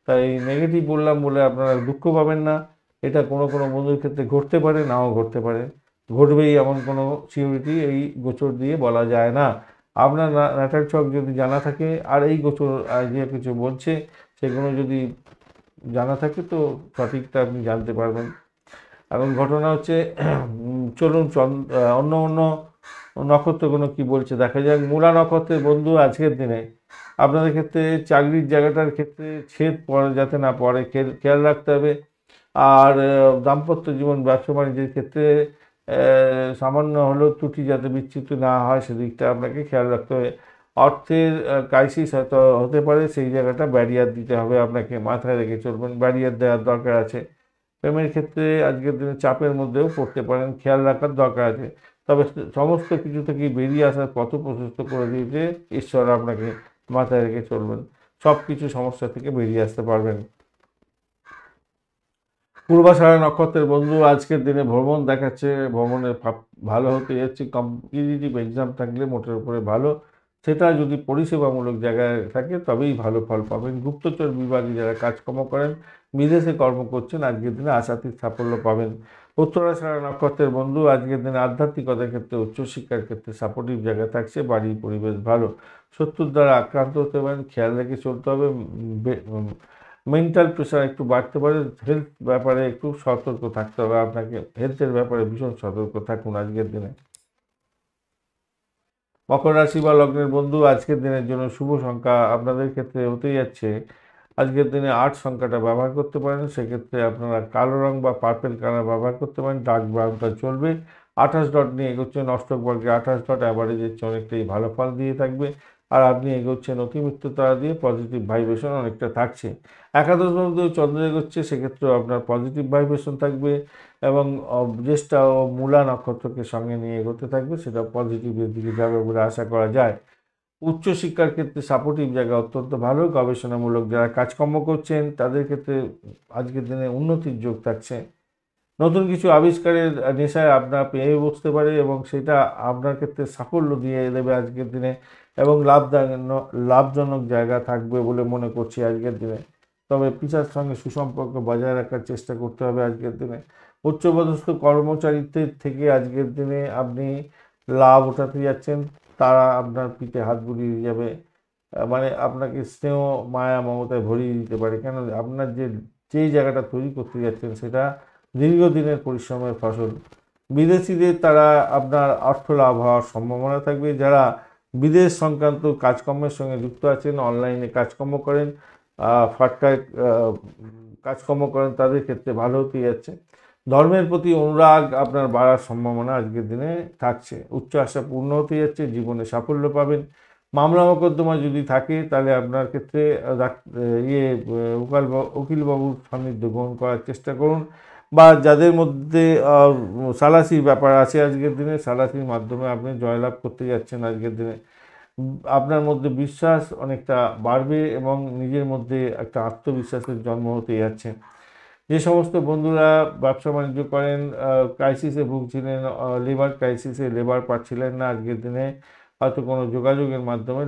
তাই নেগেটিভ বললাম বলে আপনারা দুঃখ পাবেন না। এটা কোনো কোনো বন্ধুর ক্ষেত্রে ঘটতে পারে, নাও ঘটতে পারে। ঘটবেই এমন কোনো সিউরিটি এই গোচর দিয়ে বলা যায় না। আপনার নাটার ছক যদি জানা থাকে আর এই গোচর যে কিছু বলছে সেগুলো যদি জানা থাকে তো সঠিকটা আপনি জানতে পারবেন। এখন ঘটনা হচ্ছে চলুন অন্য অন্য নক্ষত্রগুলো কি বলছে দেখা যাক। মূলা নক্ষত্রের বন্ধু আজকের দিনে আপনাদের ক্ষেত্রে চাকরির জায়গাটার ক্ষেত্রে ছেদ পড়ে যাতে না পড়ে খেয়াল রাখতে হবে। আর দাম্পত্য জীবন, ব্যবসা বাণিজ্যের ক্ষেত্রে সামান্য হলেও ত্রুটি যাতে বিচ্যুতি না হয় সেদিকটা আপনাকে খেয়াল রাখতে হবে। অর্থের ক্রাইসিস হয়তো হতে পারে, সেই জায়গাটা ব্যারিয়ার দিতে হবে আপনাকে, মাথায় রেখে চলবেন, ব্যারিয়ার দেওয়ার দরকার আছে। প্রেমের ক্ষেত্রে আজকের দিনে চাপের মধ্যেও পড়তে পারেন, খেয়াল রাখার দরকার আছে। তবে সমস্ত কিছু থেকে বেরিয়ে আসার পথ প্রশস্ত করে দিয়েছে ঈশ্বর আপনাকে, মাথায় রেখে চলবেন, সব কিছু সমস্যা থেকে বেরিয়ে আসতে পারবেন। পূর্বাষাঢ়া নক্ষত্রের বন্ধু আজকের দিনে ভ্রমণ দেখাচ্ছে, ভ্রমণে ভালো হতে যাচ্ছে। কম্পিটিটিভ এক্সাম থাকলে মোটের উপরে ভালো, সেটা যদি পরিষেবামূলক জায়গায় থাকে তবেই ভালো ফল পাবেন। গুপ্তচর বিভাগে যারা কাজকর্ম করেন, বিদেশে কর্ম করছেন, আজকের দিনে আশাতীত সাফল্য পাবেন। উত্তরাষাঢ়া নক্ষত্রের বন্ধু আজকের দিনে আধ্যাত্মিকতার ক্ষেত্রে, উচ্চশিক্ষার ক্ষেত্রে সাপোর্টিভ জায়গায় থাকছে, বাড়ির পরিবেশ ভালো। শত্রুর দ্বারা আক্রান্ত হতে পারেন, খেয়াল রেখে চলতে হবে। মেন্টাল প্রেশার একটু বাড়তে পারে, হেলথ ব্যাপারে একটু সতর্ক থাকতে হবে আপনাকে, হেলথের ব্যাপারে ভীষণ সতর্ক থাকুন আজকের দিনে। মকর রাশি বা লগ্নের বন্ধু আজকের দিনের জন্য শুভ সংখ্যা আপনাদের ক্ষেত্রে হতে যাচ্ছে, আজকের দিনে 8 সংখ্যাটা ব্যবহার করতে পারেন, সেক্ষেত্রে আপনারা কালো রং বা পার্পেল কালার ব্যবহার করতে পারেন, ডার্ক ব্রাউনটা চলবে। 28 ডট নিয়ে এগোচ্ছেন, অষ্টক বর্গে 28 ডট অ্যাভারেজের চেয়ে অনেকটাই ভালো ফল দিয়ে থাকবে। আর আপনি এগোচ্ছেন অতিমিত্র তারা দিয়ে, পজিটিভ ভাইব্রেশন অনেকটা থাকছে। একাদশ বন্ধু চন্দ্র এগোচ্ছে, সেক্ষেত্রেও আপনার পজিটিভ ভাইব্রেশন থাকবে এবং জ্যেষ্ঠা ও মূলা নক্ষত্রকে সঙ্গে নিয়ে এগোতে থাকবে, সেটা পজিটিভের দিকে যাবে বলে আশা করা যায়। উচ্চশিক্ষার ক্ষেত্রে সাপোর্টিভ জায়গা অত্যন্ত ভালো। গবেষণামূলক যারা কাজকর্ম করছেন তাদের ক্ষেত্রে আজকের দিনে উন্নতির যোগ থাকছে। নতুন কিছু আবিষ্কারের নেশায় আপনার পেয়ে বসতে পারে এবং সেটা আপনার ক্ষেত্রে সাফল্য দিয়ে দেবে আজকের দিনে, এবং লাভজনক জায়গা থাকবে বলে মনে করছি আজকের দিনে। তবে পিতার সঙ্গে সুসম্পর্ক বজায় রাখার চেষ্টা করতে হবে আজকের দিনে। উচ্চপদস্থ কর্মচারীদের থেকে আজকের দিনে আপনি লাভ উঠাতে যাচ্ছেন, তারা আপনার পিঠে হাত বুলিয়ে যাবে, মানে আপনাকে স্নেহ মায়া মমতায় ভরিয়ে দিতে পারে। কেন আপনার যেই জায়গাটা তৈরি করতে যাচ্ছেন সেটা দীর্ঘদিনের পরিশ্রমের ফসল। বিদেশিদের তারা আপনার অর্থ লাভ হওয়ার সম্ভাবনা থাকবে। যারা বিদেশ সংক্রান্ত কাজকর্মের সঙ্গে যুক্ত আছেন, অনলাইনে কাজকর্ম করেন, ফাটকায় কাজকর্ম করেন, তাদের ক্ষেত্রে ভালো হতে যাচ্ছে। ধর্মের প্রতি অনুরাগ আপনার বাড়ার সম্ভাবনা আজকের দিনে থাকছে। উচ্চ আশা পূর্ণ হতে যাচ্ছে, জীবনে সাফল্য পাবেন। মামলা মোকদ্দমা যদি থাকে তাহলে আপনার ক্ষেত্রে উকিলবাবুর সান্নিধ্য গ্রহণ করার চেষ্টা করুন, বা যাদের মধ্যে সালাসির ব্যাপার আছে আজকের দিনে, সালাসির মাধ্যমে আপনি জয়লাভ করতে যাচ্ছেন আজকের দিনে। আপনার মধ্যে বিশ্বাস অনেকটা বাড়বে এবং নিজের মধ্যে একটা আত্মবিশ্বাসের জন্ম হতে যাচ্ছে। যে সমস্ত বন্ধুরা ব্যবসা বাণিজ্য করেন, ক্রাইসিসে ভুগছিলেন, লেবার ক্রাইসিসে লেবার পাচ্ছিলেন না, আজকের দিনে হয়তো কোনো যোগাযোগের মাধ্যমে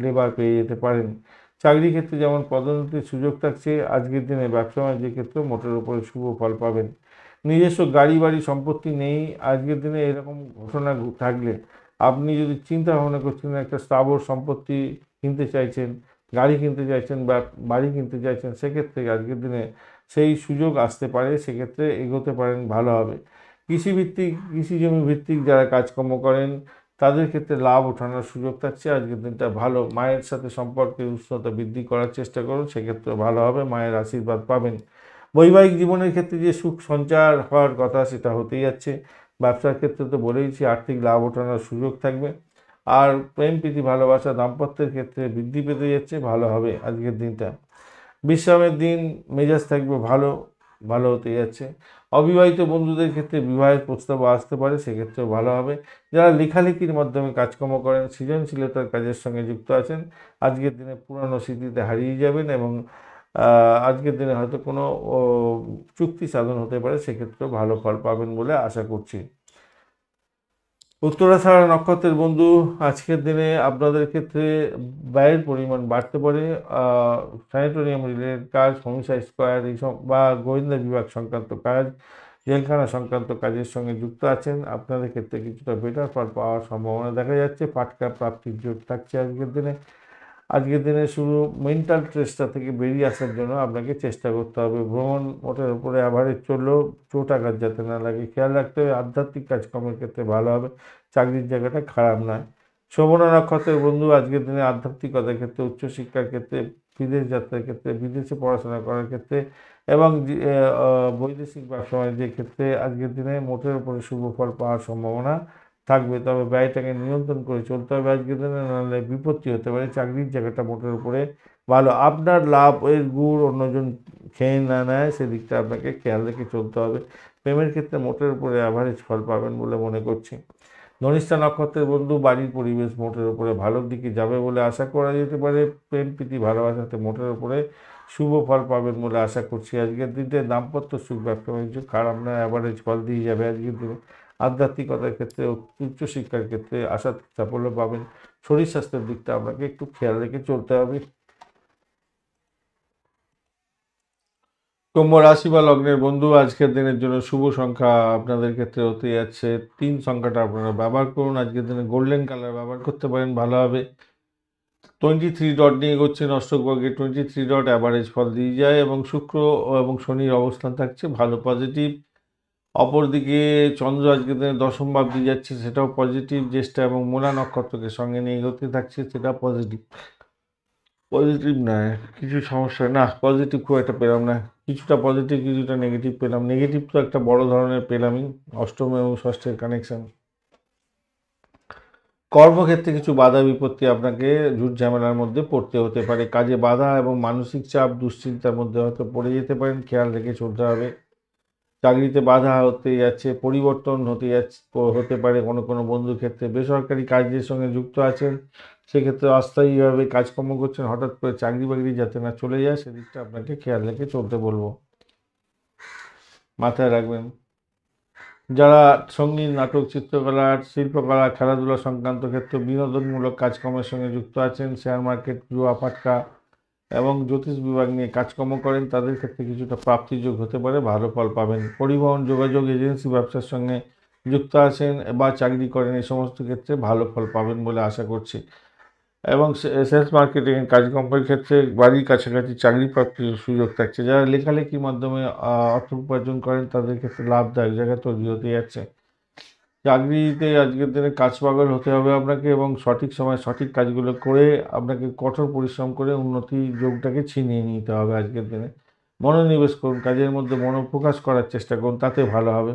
লেবার পেয়ে যেতে পারেন। চাকরি ক্ষেত্রে যেমন পদোন্নতির সুযোগ থাকছে, আজকের দিনে ব্যবসা বাণিজ্যের ক্ষেত্রে মোটের উপরে শুভ ফল পাবেন। নিজস্ব গাড়ি বাড়ি সম্পত্তি নেই, আজকের দিনে এরকম ঘটনা থাকলে আপনি যদি চিন্তা ভাবনা করছেন একটা স্থাবর সম্পত্তি কিনতে চাইছেন, গাড়ি কিনতে চাইছেন বা বাড়ি কিনতে চাইছেন, সেক্ষেত্রে আজকের দিনে সেই সুযোগ আসতে পারে, সেক্ষেত্রে এগোতে পারেন, ভালো হবে। কৃষি জমি ভিত্তিক যারা কাজকর্ম করেন তাদের ক্ষেত্রে লাভ ওঠানোর সুযোগ থাকছে, আজকের দিনটা ভালো। মায়ের সাথে সম্পর্কের উষ্ণতা বৃদ্ধি করার চেষ্টা করুন, সেক্ষেত্রে ভালো হবে, মায়ের আশীর্বাদ পাবেন। বৈবাহিক জীবনের ক্ষেত্রে যে সুখ সঞ্চার হওয়ার কথা সেটা হতেই যাচ্ছে। ব্যবসার ক্ষেত্রে তো বলেইছি আর্থিক লাভ ওঠানোর সুযোগ থাকবে। আর প্রেম প্রীতি ভালোবাসা দাম্পত্যের ক্ষেত্রে বৃদ্ধি পেতে যাচ্ছে, ভালো হবে আজকের দিনটা। বিশ্রামের দিন, মেজাজ থাকবে ভালো, ভালো হতে যাচ্ছে। অবিবাহিত বন্ধুদের ক্ষেত্রে বিবাহের প্রস্তাব আসতে পারে, সেক্ষেত্রেও ভালো হবে। যারা লেখালেখির মাধ্যমে কাজকর্ম করেন, সৃজনশীলতার কাজের সঙ্গে যুক্ত আছেন, আজকের দিনে পুরানো স্মৃতিতে হারিয়ে যাবেন এবং আজকের দিনে হয়তো কোনো চুক্তি সাধন হতে পারে, সেক্ষেত্রেও ভালো ফল পাবেন বলে আশা করছি। উত্তরাষাঢ়া নক্ষত্রের বন্ধু, আজকের দিনে আপনাদের ক্ষেত্রে ব্যয়ের পরিমাণ বাড়তে পারে। স্যানিটোরিয়াম রিলেটেড কাজ, হোমিসাইড স্কোয়ার এইসব বা গোয়েন্দা বিভাগ সংক্রান্ত কাজ, জেলখানা সংক্রান্ত কাজের সঙ্গে যুক্ত আছেন, আপনাদের ক্ষেত্রে কিছুটা বেটার ফল পাওয়ার সম্ভাবনা দেখা যাচ্ছে। পাটকা প্রাপ্তির যোগ থাকছে আজকের দিনে। আজকের দিনে শুধু মেন্টাল স্ট্রেসটা থেকে বেরিয়ে আসার জন্য আপনাকে চেষ্টা করতে হবে। ভ্রমণ মোটের উপরে অ্যাভারেজ চললেও চোট আঘাত যাতে না লাগে খেয়াল রাখতে হবে। আধ্যাত্মিক কাজকর্মের ক্ষেত্রে ভালো হবে, চাকরির জায়গাটা খারাপ নয়। শোভনা নক্ষত্রের বন্ধু, আজকের দিনে আধ্যাত্মিকতার ক্ষেত্রে, উচ্চশিক্ষার ক্ষেত্রে, বিদেশ যাত্রার ক্ষেত্রে, বিদেশে পড়াশোনা করার ক্ষেত্রে এবং বৈদেশিক ব্যবসা বাণিজ্যের ক্ষেত্রে আজকের দিনে মোটের উপরে শুভ ফল পাওয়ার সম্ভাবনা থাকবে। তবে ব্যয়টাকে নিয়ন্ত্রণ করে চলতে হবে আজকের দিনে, নাহলে বিপত্তি হতে পারে। চাকরির জায়গাটা মোটের উপরে ভালো। আপনার লাভ এর গুড় অন্যজন খেয়ে না নেয়, সেদিকটা আপনাকে খেয়াল রেখে চলতে হবে। প্রেমের ক্ষেত্রে মোটের উপরে অ্যাভারেজ ফল পাবেন বলে মনে করছি। ধনিষ্ঠা নক্ষত্রের বন্ধু, বাড়ির পরিবেশ মোটের উপরে ভালোর দিকে যাবে বলে আশা করা যেতে পারে। প্রেম প্রীতি ভালোবাসাতে মোটের উপরে শুভ ফল পাবেন বলে আশা করছি। আজকের দিনে দাম্পত্য সুখ, ব্যবসা বাণিজ্য খারাপ নয়, অ্যাভারেজ ফল দিয়ে যাবে আজকের দিনে। আধ্যাত্মিকতার ক্ষেত্রে, উচ্চশিক্ষার ক্ষেত্রে আশা সাফল্য পাবেন। শরীর স্বাস্থ্যের দিকটা আপনাকে একটু খেয়াল রেখে চলতে হবে। কুম্ভ রাশি বা লগ্নের বন্ধু, আজকের দিনের জন্য শুভ সংখ্যা আপনাদের ক্ষেত্রে হতে যাচ্ছে 3 সংখ্যাটা আপনারা ব্যবহার করুন। আজকের দিনে গোল্ডেন কালার ব্যবহার করতে পারেন, ভালো হবে। 23 ডট নিয়ে এগোচ্ছেন অষ্টকবর্গে, 23 ডট অ্যাভারেজ ফল দিয়ে যায় এবং শুক্র এবং শনির অবস্থান থাকছে ভালো, পজিটিভ। অপরদিকে চন্দ্র আজকের দিনে দশম ভাব দিয়ে যাচ্ছে, সেটাও পজিটিভ। জ্যেষ্ঠা এবং মূলা নক্ষত্রকে সঙ্গে নিয়ে এগোতে থাকছে, সেটা পজিটিভ। পজিটিভ নয়, কিছু সমস্যা না, পজিটিভ খুব একটা পেলাম না। কিছুটা পজিটিভ, কিছুটা নেগেটিভ পেলাম। নেগেটিভ তো একটা বড় ধরনের পেলামই, অষ্টম এবং ষষ্ঠের কানেকশন। কর্মক্ষেত্রে কিছু বাধা বিপত্তি আপনাকে ঝুট ঝামেলার মধ্যে পড়তে হতে পারে। কাজে বাধা এবং মানসিক চাপ, দুশ্চিন্তার মধ্যে হয়তো পড়ে যেতে পারেন, খেয়াল রেখে চলতে হবে। চাকরিতে বাধা হতে যাচ্ছে, পরিবর্তন হতে পারে কোনো কোনো বন্ধুর ক্ষেত্রে। বেসরকারি কাজের সঙ্গে যুক্ত আছেন, সেক্ষেত্রে অস্থায়ীভাবে কাজকর্ম করছেন, হঠাৎ করে চাকরি বাকরি যাতে না চলে যায়, সেদিকটা আপনাকে খেয়াল রেখে চলতে বলবো, মাথায় রাখবেন। যারা সঙ্গীত, নাটক, চিত্রকলা, শিল্পকলা, খেলাধুলা সংক্রান্ত ক্ষেত্রে বিনোদনমূলক কাজকর্মের সঙ্গে যুক্ত আছেন, শেয়ার মার্কেট, জুয়া, ফাটকা এবং জ্যোতিষ বিভাগ নিয়ে কাজকর্ম করেন, তাদের ক্ষেত্রে কিছুটা প্রাপ্তিযোগ হতে পারে, ভালো ফল পাবেন। পরিবহন, যোগাযোগ, এজেন্সি ব্যবসার সঙ্গে যুক্ত আছেন বা চাকরি করেন, এই সমস্ত ক্ষেত্রে ভালো ফল পাবেন বলে আশা করছি। এবং সেলস মার্কেটিং কাজকর্মের ক্ষেত্রে বাড়ির কাছাকাছি চাকরি প্রাপ্তির সুযোগ থাকছে। যারা লেখালেখির মাধ্যমে অর্থ উপার্জন করেন, তাদের ক্ষেত্রে লাভদায়ক জায়গা তৈরি হতে যাচ্ছে। চাকরিতে আজকের দিনে কাজ পাগল হতে হবে আপনাকে এবং সঠিক সময় সঠিক কাজগুলো করে আপনাকে কঠোর পরিশ্রম করে উন্নতি যোগটাকে ছিনিয়ে নিতে হবে। আজকের দিনে মনোনিবেশ করুন, কাজের মধ্যে মনোপ্রকাশ করার চেষ্টা করুন, তাতে ভালো হবে।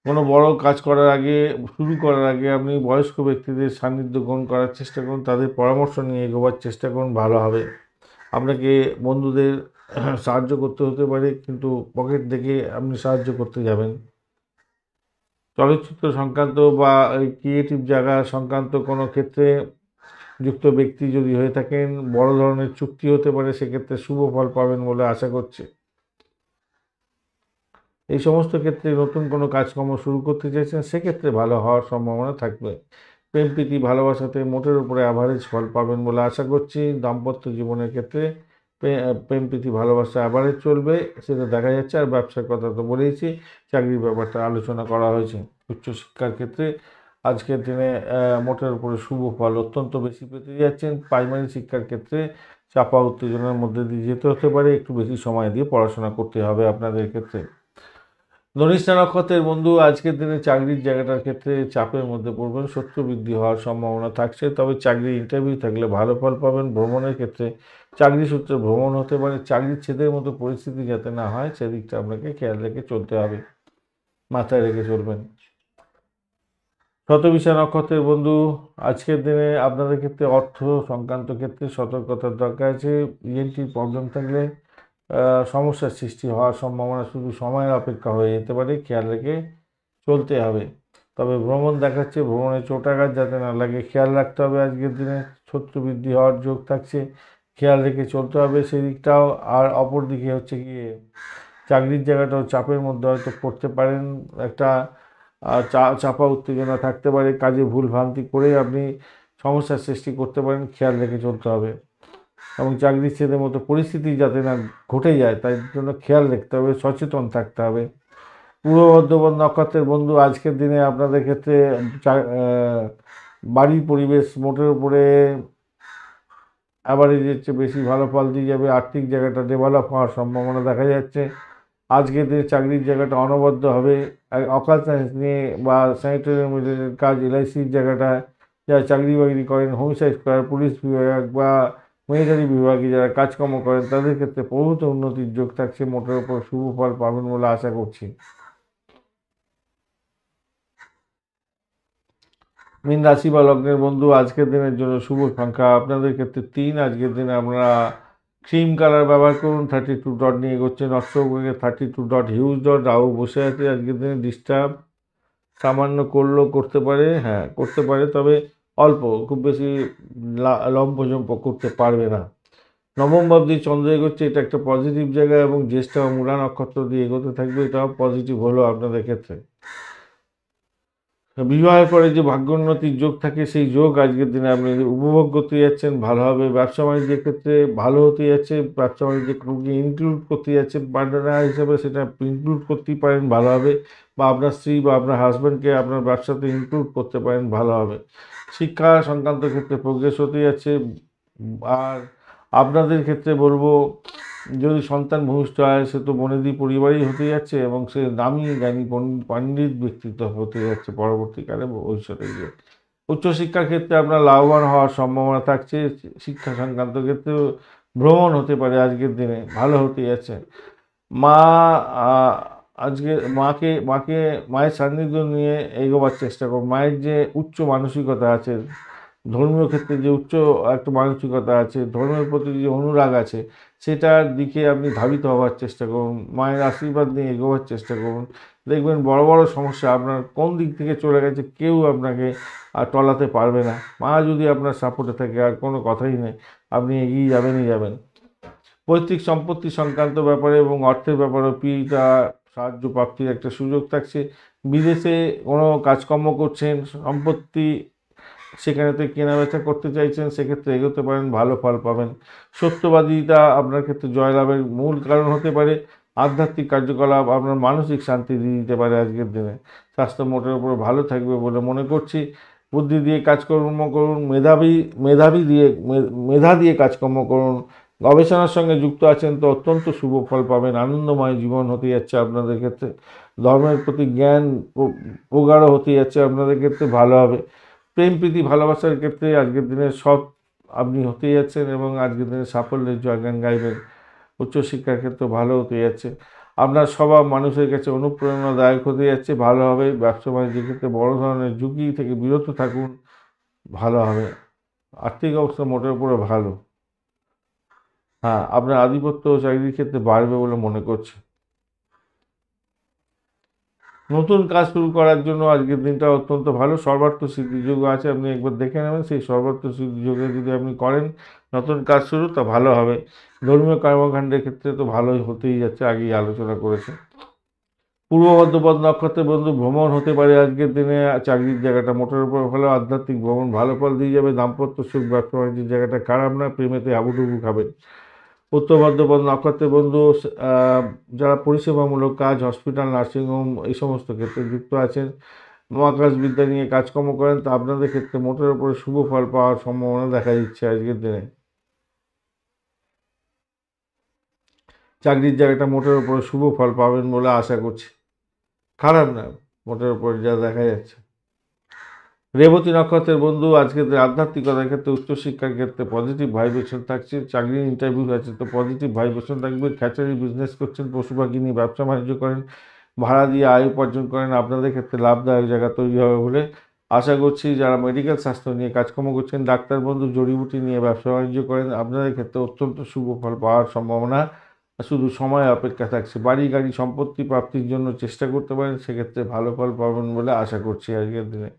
কোনো বড় কাজ করার আগে, শুরু করার আগে আপনি বয়স্ক ব্যক্তিদের সান্নিধ্য গ্রহণ করার চেষ্টা করুন, তাদের পরামর্শ নিয়ে এগোবার চেষ্টা করুন, ভালো হবে। আপনাকে বন্ধুদের সাহায্য করতে হতে পারে, কিন্তু পকেট দেখে আপনি সাহায্য করতে যাবেন। চলচ্চিত্র সংক্রান্ত বা ক্রিয়েটিভ জায়গা সংক্রান্ত কোনো ক্ষেত্রে যুক্ত ব্যক্তি যদি হয়ে থাকেন, বড় ধরনের চুক্তি হতে পারে, সেক্ষেত্রে শুভ ফল পাবেন বলে আশা করছি। এই সমস্ত ক্ষেত্রে নতুন কোনো কাজকর্ম শুরু করতে চাইছেন, সেক্ষেত্রে ভালো হওয়ার সম্ভাবনা থাকবে। প্রেম প্রীতি ভালোবাসাতে মোটের উপরে অ্যাভারেজ ফল পাবেন বলে আশা করছি। দাম্পত্য জীবনের ক্ষেত্রে প্রেম প্রীতি ভালোবাসা অ্যাভারেজ চলবে, সেটা দেখা যাচ্ছে। আর ব্যবসার কথা তো বলেইছি, চাকরির ব্যাপারটা আলোচনা করা হয়েছে। উচ্চশিক্ষার ক্ষেত্রে আজকের দিনে মোটের উপরে শুভ ফল অত্যন্ত বেশি পেতে যাচ্ছেন। প্রাইমারি শিক্ষার ক্ষেত্রে চাপা উত্তেজনার মধ্যে দিয়ে যেতে হতে পারে, একটু বেশি সময় দিয়ে পড়াশোনা করতে হবে আপনাদের ক্ষেত্রে। ধনিষ্ঠা নক্ষত্রের বন্ধু আজকের দিনে চাকরির জায়গাটার ক্ষেত্রে চাপের মধ্যে পড়বেন, শত্রু বৃদ্ধি হওয়ার সম্ভাবনা থাকছে। তবে চাকরির ইন্টারভিউ থাকলে ভালো ফল পাবেন। ভ্রমণের ক্ষেত্রে চাকরি সূত্রে ভ্রমণ হতে পারে। চাকরির ছেদের মতো পরিস্থিতি যাতে না হয় সেদিকটা আপনাকে খেয়াল রেখে চলতে হবে, মাথায় রেখে চলবেন। শতবিশা নক্ষত্রের বন্ধু আজকের দিনে আপনাদের ক্ষেত্রে অর্থ সংক্রান্ত ক্ষেত্রে সতর্কতার দরকার আছে। ইএনটির প্রবলেম থাকলে সমস্যার সৃষ্টি হওয়ার সম্ভাবনা শুধু সময়ের অপেক্ষা হয়ে যেতে পারে, খেয়াল রেখে চলতে হবে। তবে ভ্রমণ দেখাচ্ছে, ভ্রমণে চোটাঘাত যাতে না লাগে খেয়াল রাখতে হবে। আজকের দিনে শত্রু বৃদ্ধি হওয়ার যোগ থাকছে, খেয়াল রেখে চলতে হবে সেদিকটাও। আর অপর দিকে হচ্ছে গিয়ে চাকরির জায়গাটাও চাপের মধ্যে হয়তো পড়তে পারেন, একটা চাপা উত্তেজনা থাকতে পারে, কাজে ভুল ভ্রান্তি করে আপনি সমস্যার সৃষ্টি করতে পারেন, খেয়াল রেখে চলতে হবে। এবং চাকরির ছেদের মতো পরিস্থিতি যাতে না ঘটে যায় তাই জন্য খেয়াল রাখতে হবে, সচেতন থাকতে হবে। পূর্ব বর্ধমান নক্ষত্রের বন্ধু আজকের দিনে আপনাদের ক্ষেত্রে বাড়ির পরিবেশ মোটের উপরে অ্যাভারেজের চেয়ে বেশি ভালো ফল দিয়ে যাবে। আর্থিক জায়গাটা ডেভেলপ হওয়ার সম্ভাবনা দেখা যাচ্ছে। আজকের দিনে চাকরির জায়গাটা অনবদ্য হবে। অকাল সায়েন্স নিয়ে বা স্যানিটেরিয়াম রিলেটেড কাজ, এলআইসির জায়গাটা যারা চাকরি বাকরি করেন, হোম সেক্টর, পুলিশ বিভাগ বা মিলিটারি বিভাগে যারা কাজকর্ম করেন তাদের ক্ষেত্রে প্রভূত উন্নতির যোগ থাকছে। মোটের উপর শুভ ফল পাবেন বলে আশা করছি। মীন রাশি বা লগ্নের বন্ধু আজকের দিনের জন্য শুভ সংখ্যা আপনাদের ক্ষেত্রে 3। আজকের দিনে আমরা ক্রিম কালার ব্যবহার করুন। 32 ডট নিয়ে এগোচ্ছেন। অষ্টকে 32 ডট হিউজ ডট, রাহু বসে আছে। আজকের দিনে ডিস্টার্ব সামান্য করলেও করতে পারে, হ্যাঁ করতে পারে, তবে অল্প, খুব বেশি লম্পজম্প করতে পারবে না। নবম ভাব দিয়ে চন্দ্র এগোচ্ছে, এটা একটা পজিটিভ জায়গা এবং জ্যেষ্ঠ ও মূলা নক্ষত্র দিয়ে এগোতে থাকবে, এটাও পজিটিভ হলো আপনাদের ক্ষেত্রে। বিবাহের পরে যে ভাগ্যোন্নতির যোগ থাকে সেই যোগ আজকের দিনে আপনি উপভোগ করতে যাচ্ছেন, ভালো হবে। ব্যবসা বাণিজ্যের ক্ষেত্রে ভালো হতে যাচ্ছে। ব্যবসা বাণিজ্যে কাউকে ইনক্লুড করতে যাচ্ছেন পার্টনার হিসেবে, সেটা ইনক্লুড করতেই পারেন, ভালো হবে। বা আপনার স্ত্রী বা আপনার হাজব্যান্ডকে আপনার ব্যবসাতে ইনক্লুড করতে পারেন, ভালো হবে। শিক্ষা সংক্রান্ত ক্ষেত্রে প্রোগ্রেস হতে যাচ্ছে। আর আপনাদের ক্ষেত্রে বলবো, যদি সন্তান ভূমিষ্ঠ হয় সে তো বনেদি পরিবারই হতে যাচ্ছে এবং সে নামী জ্ঞানী পণ্ডিত ব্যক্তিত্ব হতে যাচ্ছে পরবর্তীকালে ভবিষ্যতে গিয়ে। উচ্চশিক্ষার ক্ষেত্রে আপনার লাভবান হওয়ার সম্ভাবনা থাকছে। শিক্ষা সংক্রান্ত ক্ষেত্রে ভ্রমণ হতে পারে আজকের দিনে, ভালো হতে যাচ্ছে। মা আজকে মায়ের সান্নিধ্য নিয়ে এগোবার চেষ্টা করুন। মায়ের যে উচ্চ মানসিকতা আছে, ধর্মীয় ক্ষেত্রে যে উচ্চ একটা মানসিকতা আছে, ধর্মের প্রতি যে অনুরাগ আছে, সেটার দিকে আপনি ধাবিত হওয়ার চেষ্টা করুন। মায়ের আশীর্বাদ নিয়ে এগোবার চেষ্টা করুন। দেখবেন বড় বড় সমস্যা আপনার কোন দিক থেকে চলে গেছে কেউ আপনাকে আর টলাতে পারবে না। মা যদি আপনার সাপোর্টে থাকে আর কোনো কথাই নেই, আপনি এগিয়ে যাবেনই যাবেন। পৈতৃক সম্পত্তি সংক্রান্ত ব্যাপারে এবং অর্থের ব্যাপারে পিতা সাহায্য প্রাপ্তির একটা সুযোগ থাকছে। বিদেশে কোনো কাজকর্ম করছেন, সম্পত্তি সেখানেতে কেনাবেচা করতে চাইছেন, সেক্ষেত্রে এগোতে পারেন, ভালো ফল পাবেন। সত্যবাদিতা আপনার ক্ষেত্রে জয়লাভের মূল কারণ হতে পারে। আধ্যাত্মিক কার্যকলাপ আপনার মানসিক শান্তি দিয়ে দিতে পারে আজকের দিনে। স্বাস্থ্য মোটের উপর ভালো থাকবে বলে মনে করছি। বুদ্ধি দিয়ে কাজকর্ম করুন, মেধা দিয়ে কাজকর্ম করুন। গবেষণার সঙ্গে যুক্ত আছেন তো অত্যন্ত শুভ ফল পাবেন। আনন্দময় জীবন হতে যাচ্ছে আপনাদের ক্ষেত্রে। ধর্মের প্রতি জ্ঞান প্রগাঢ় হতে যাচ্ছে আপনাদের ক্ষেত্রে, ভালো হবে। প্রেম প্রীতি ভালোবাসার ক্ষেত্রে আজকের দিনে সৎ আপনি হতে যাচ্ছেন এবং আজকের দিনে সাফল্যের জয়গান গাইবেন। উচ্চশিক্ষার ক্ষেত্রে ভালো হতে যাচ্ছে। আপনার স্বভাব মানুষের কাছে অনুপ্রেরণাদায়ক হতে যাচ্ছে, ভালো হবে। ব্যবসা বাণিজ্যের ক্ষেত্রে বড় ধরনের ঝুঁকি থেকে বিরত থাকুন, ভালো হবে। আর্থিক অবস্থা মোটের উপরে ভালো। হ্যাঁ, আপনার আধিপত্য ও চাকরির ক্ষেত্রে বাড়বে বলে মনে করছে। নতুন কাজ শুরু করার জন্য আজকের দিনটা অত্যন্ত ভালো। সর্বার্থ সিদ্ধিযোগ আছে, আপনি একবার দেখে নেবেন। সেই সর্বার্থ সিদ্ধিযোগে যদি আপনি করেন নতুন কাজ শুরু, তা ভালো হবে। ধর্মীয় কর্মকাণ্ডের ক্ষেত্রে তো ভালোই হতেই যাচ্ছে, আগেই আলোচনা করেছে। পূর্ব বর্ধমান নক্ষত্রের বন্ধু ভ্রমণ হতে পারে আজকের দিনে, চাকরির জায়গাটা মোটের উপর ভালো, আধ্যাত্মিক ভ্রমণ ভালো ফল দিয়ে যাবে, দাম্পত্য সুখ, ব্যবসা বাণিজ্যের জায়গাটা খারাপ না, প্রেমেতে হাবুডুবু খাবেন। উত্তর বর্ধমান নক্ষত্রের বন্ধু যারা পরিষেবামূলক কাজ, হসপিটাল, নার্সিংহোম এই সমস্ত ক্ষেত্রে যুক্ত আছেন, মহাকাশ বিদ্যা নিয়ে কাজকর্ম করেন, তা আপনাদের ক্ষেত্রে মোটের উপরে শুভ ফল পাওয়ার সম্ভাবনা দেখা দিচ্ছে আজকের দিনে। চাকরির জায়গাটা মোটের উপরে শুভ ফল পাবেন বলে আশা করছি, খারাপ না মোটের উপরে যা দেখা যাচ্ছে। রেবতী নক্ষত্রের বন্ধু আজকে আধ্যাত্মিকতার ক্ষেত্রে, উচ্চশিক্ষার ক্ষেত্রে পজিটিভ ভাইব্রেশন থাকছে, চাকরির ইন্টারভিউ আছে তো পজিটিভ ভাইব্রেশন থাকবে। খ্যাচারি বিজনেস করছেন, পশু পাখি নিয়ে ব্যবসা বাণিজ্য করেন, ভাড়া দিয়ে আয় উপার্জন করেন, আপনাদের ক্ষেত্রে লাভদায়ক জায়গা তৈরি হবে বলে আশা করছি। যারা মেডিকেল স্বাস্থ্য নিয়ে কাজকর্ম করছেন, ডাক্তার বন্ধু জড়িবুটি নিয়ে ব্যবসা বাণিজ্য করেন, আপনাদের ক্ষেত্রে অত্যন্ত শুভ ফল পাওয়ার সম্ভাবনা শুধু সময় অপেক্ষা থাকছে। বাড়ি গাড়ি সম্পত্তি প্রাপ্তির জন্য চেষ্টা করতে পারেন, সেক্ষেত্রে ভালো ফল পাবেন বলে আশা করছি আজকের দিনে।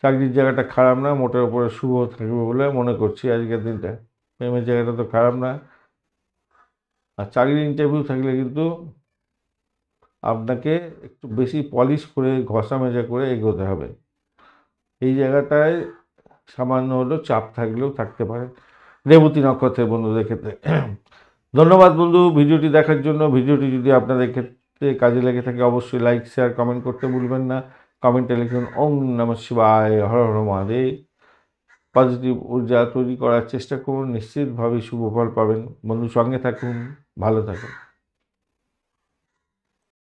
চাকরির জায়গাটা খারাপ না, মোটের উপরে শুভ থাকবে বলে মনে করছি আজকের দিনটা। প্রেমের জায়গাটা তো খারাপ না, আর চাকরির ইন্টারভিউ থাকলে কিন্তু আপনাকে একটু বেশি পলিশ করে ঘষা মেজা করে এগোতে হবে। এই জায়গাটায় সামান্য হলেও চাপ থাকলেও থাকতে পারে রেবতী নক্ষত্রের বন্ধুদের ক্ষেত্রে। ধন্যবাদ বন্ধু ভিডিওটি দেখার জন্য। ভিডিওটি যদি আপনাদের ক্ষেত্রে কাজে লেগে থাকে অবশ্যই লাইক, শেয়ার, কমেন্ট করতে ভুলবেন না। কমেন্টে লিখুন ওম নমঃ শিবায়, হর হর মহাদেব। পজিটিভ ঊর্জা তৈরি করার চেষ্টা করুন, নিশ্চিতভাবে শুভ ফল পাবেন। বন্ধু সঙ্গে থাকুন, ভালো থাকুন।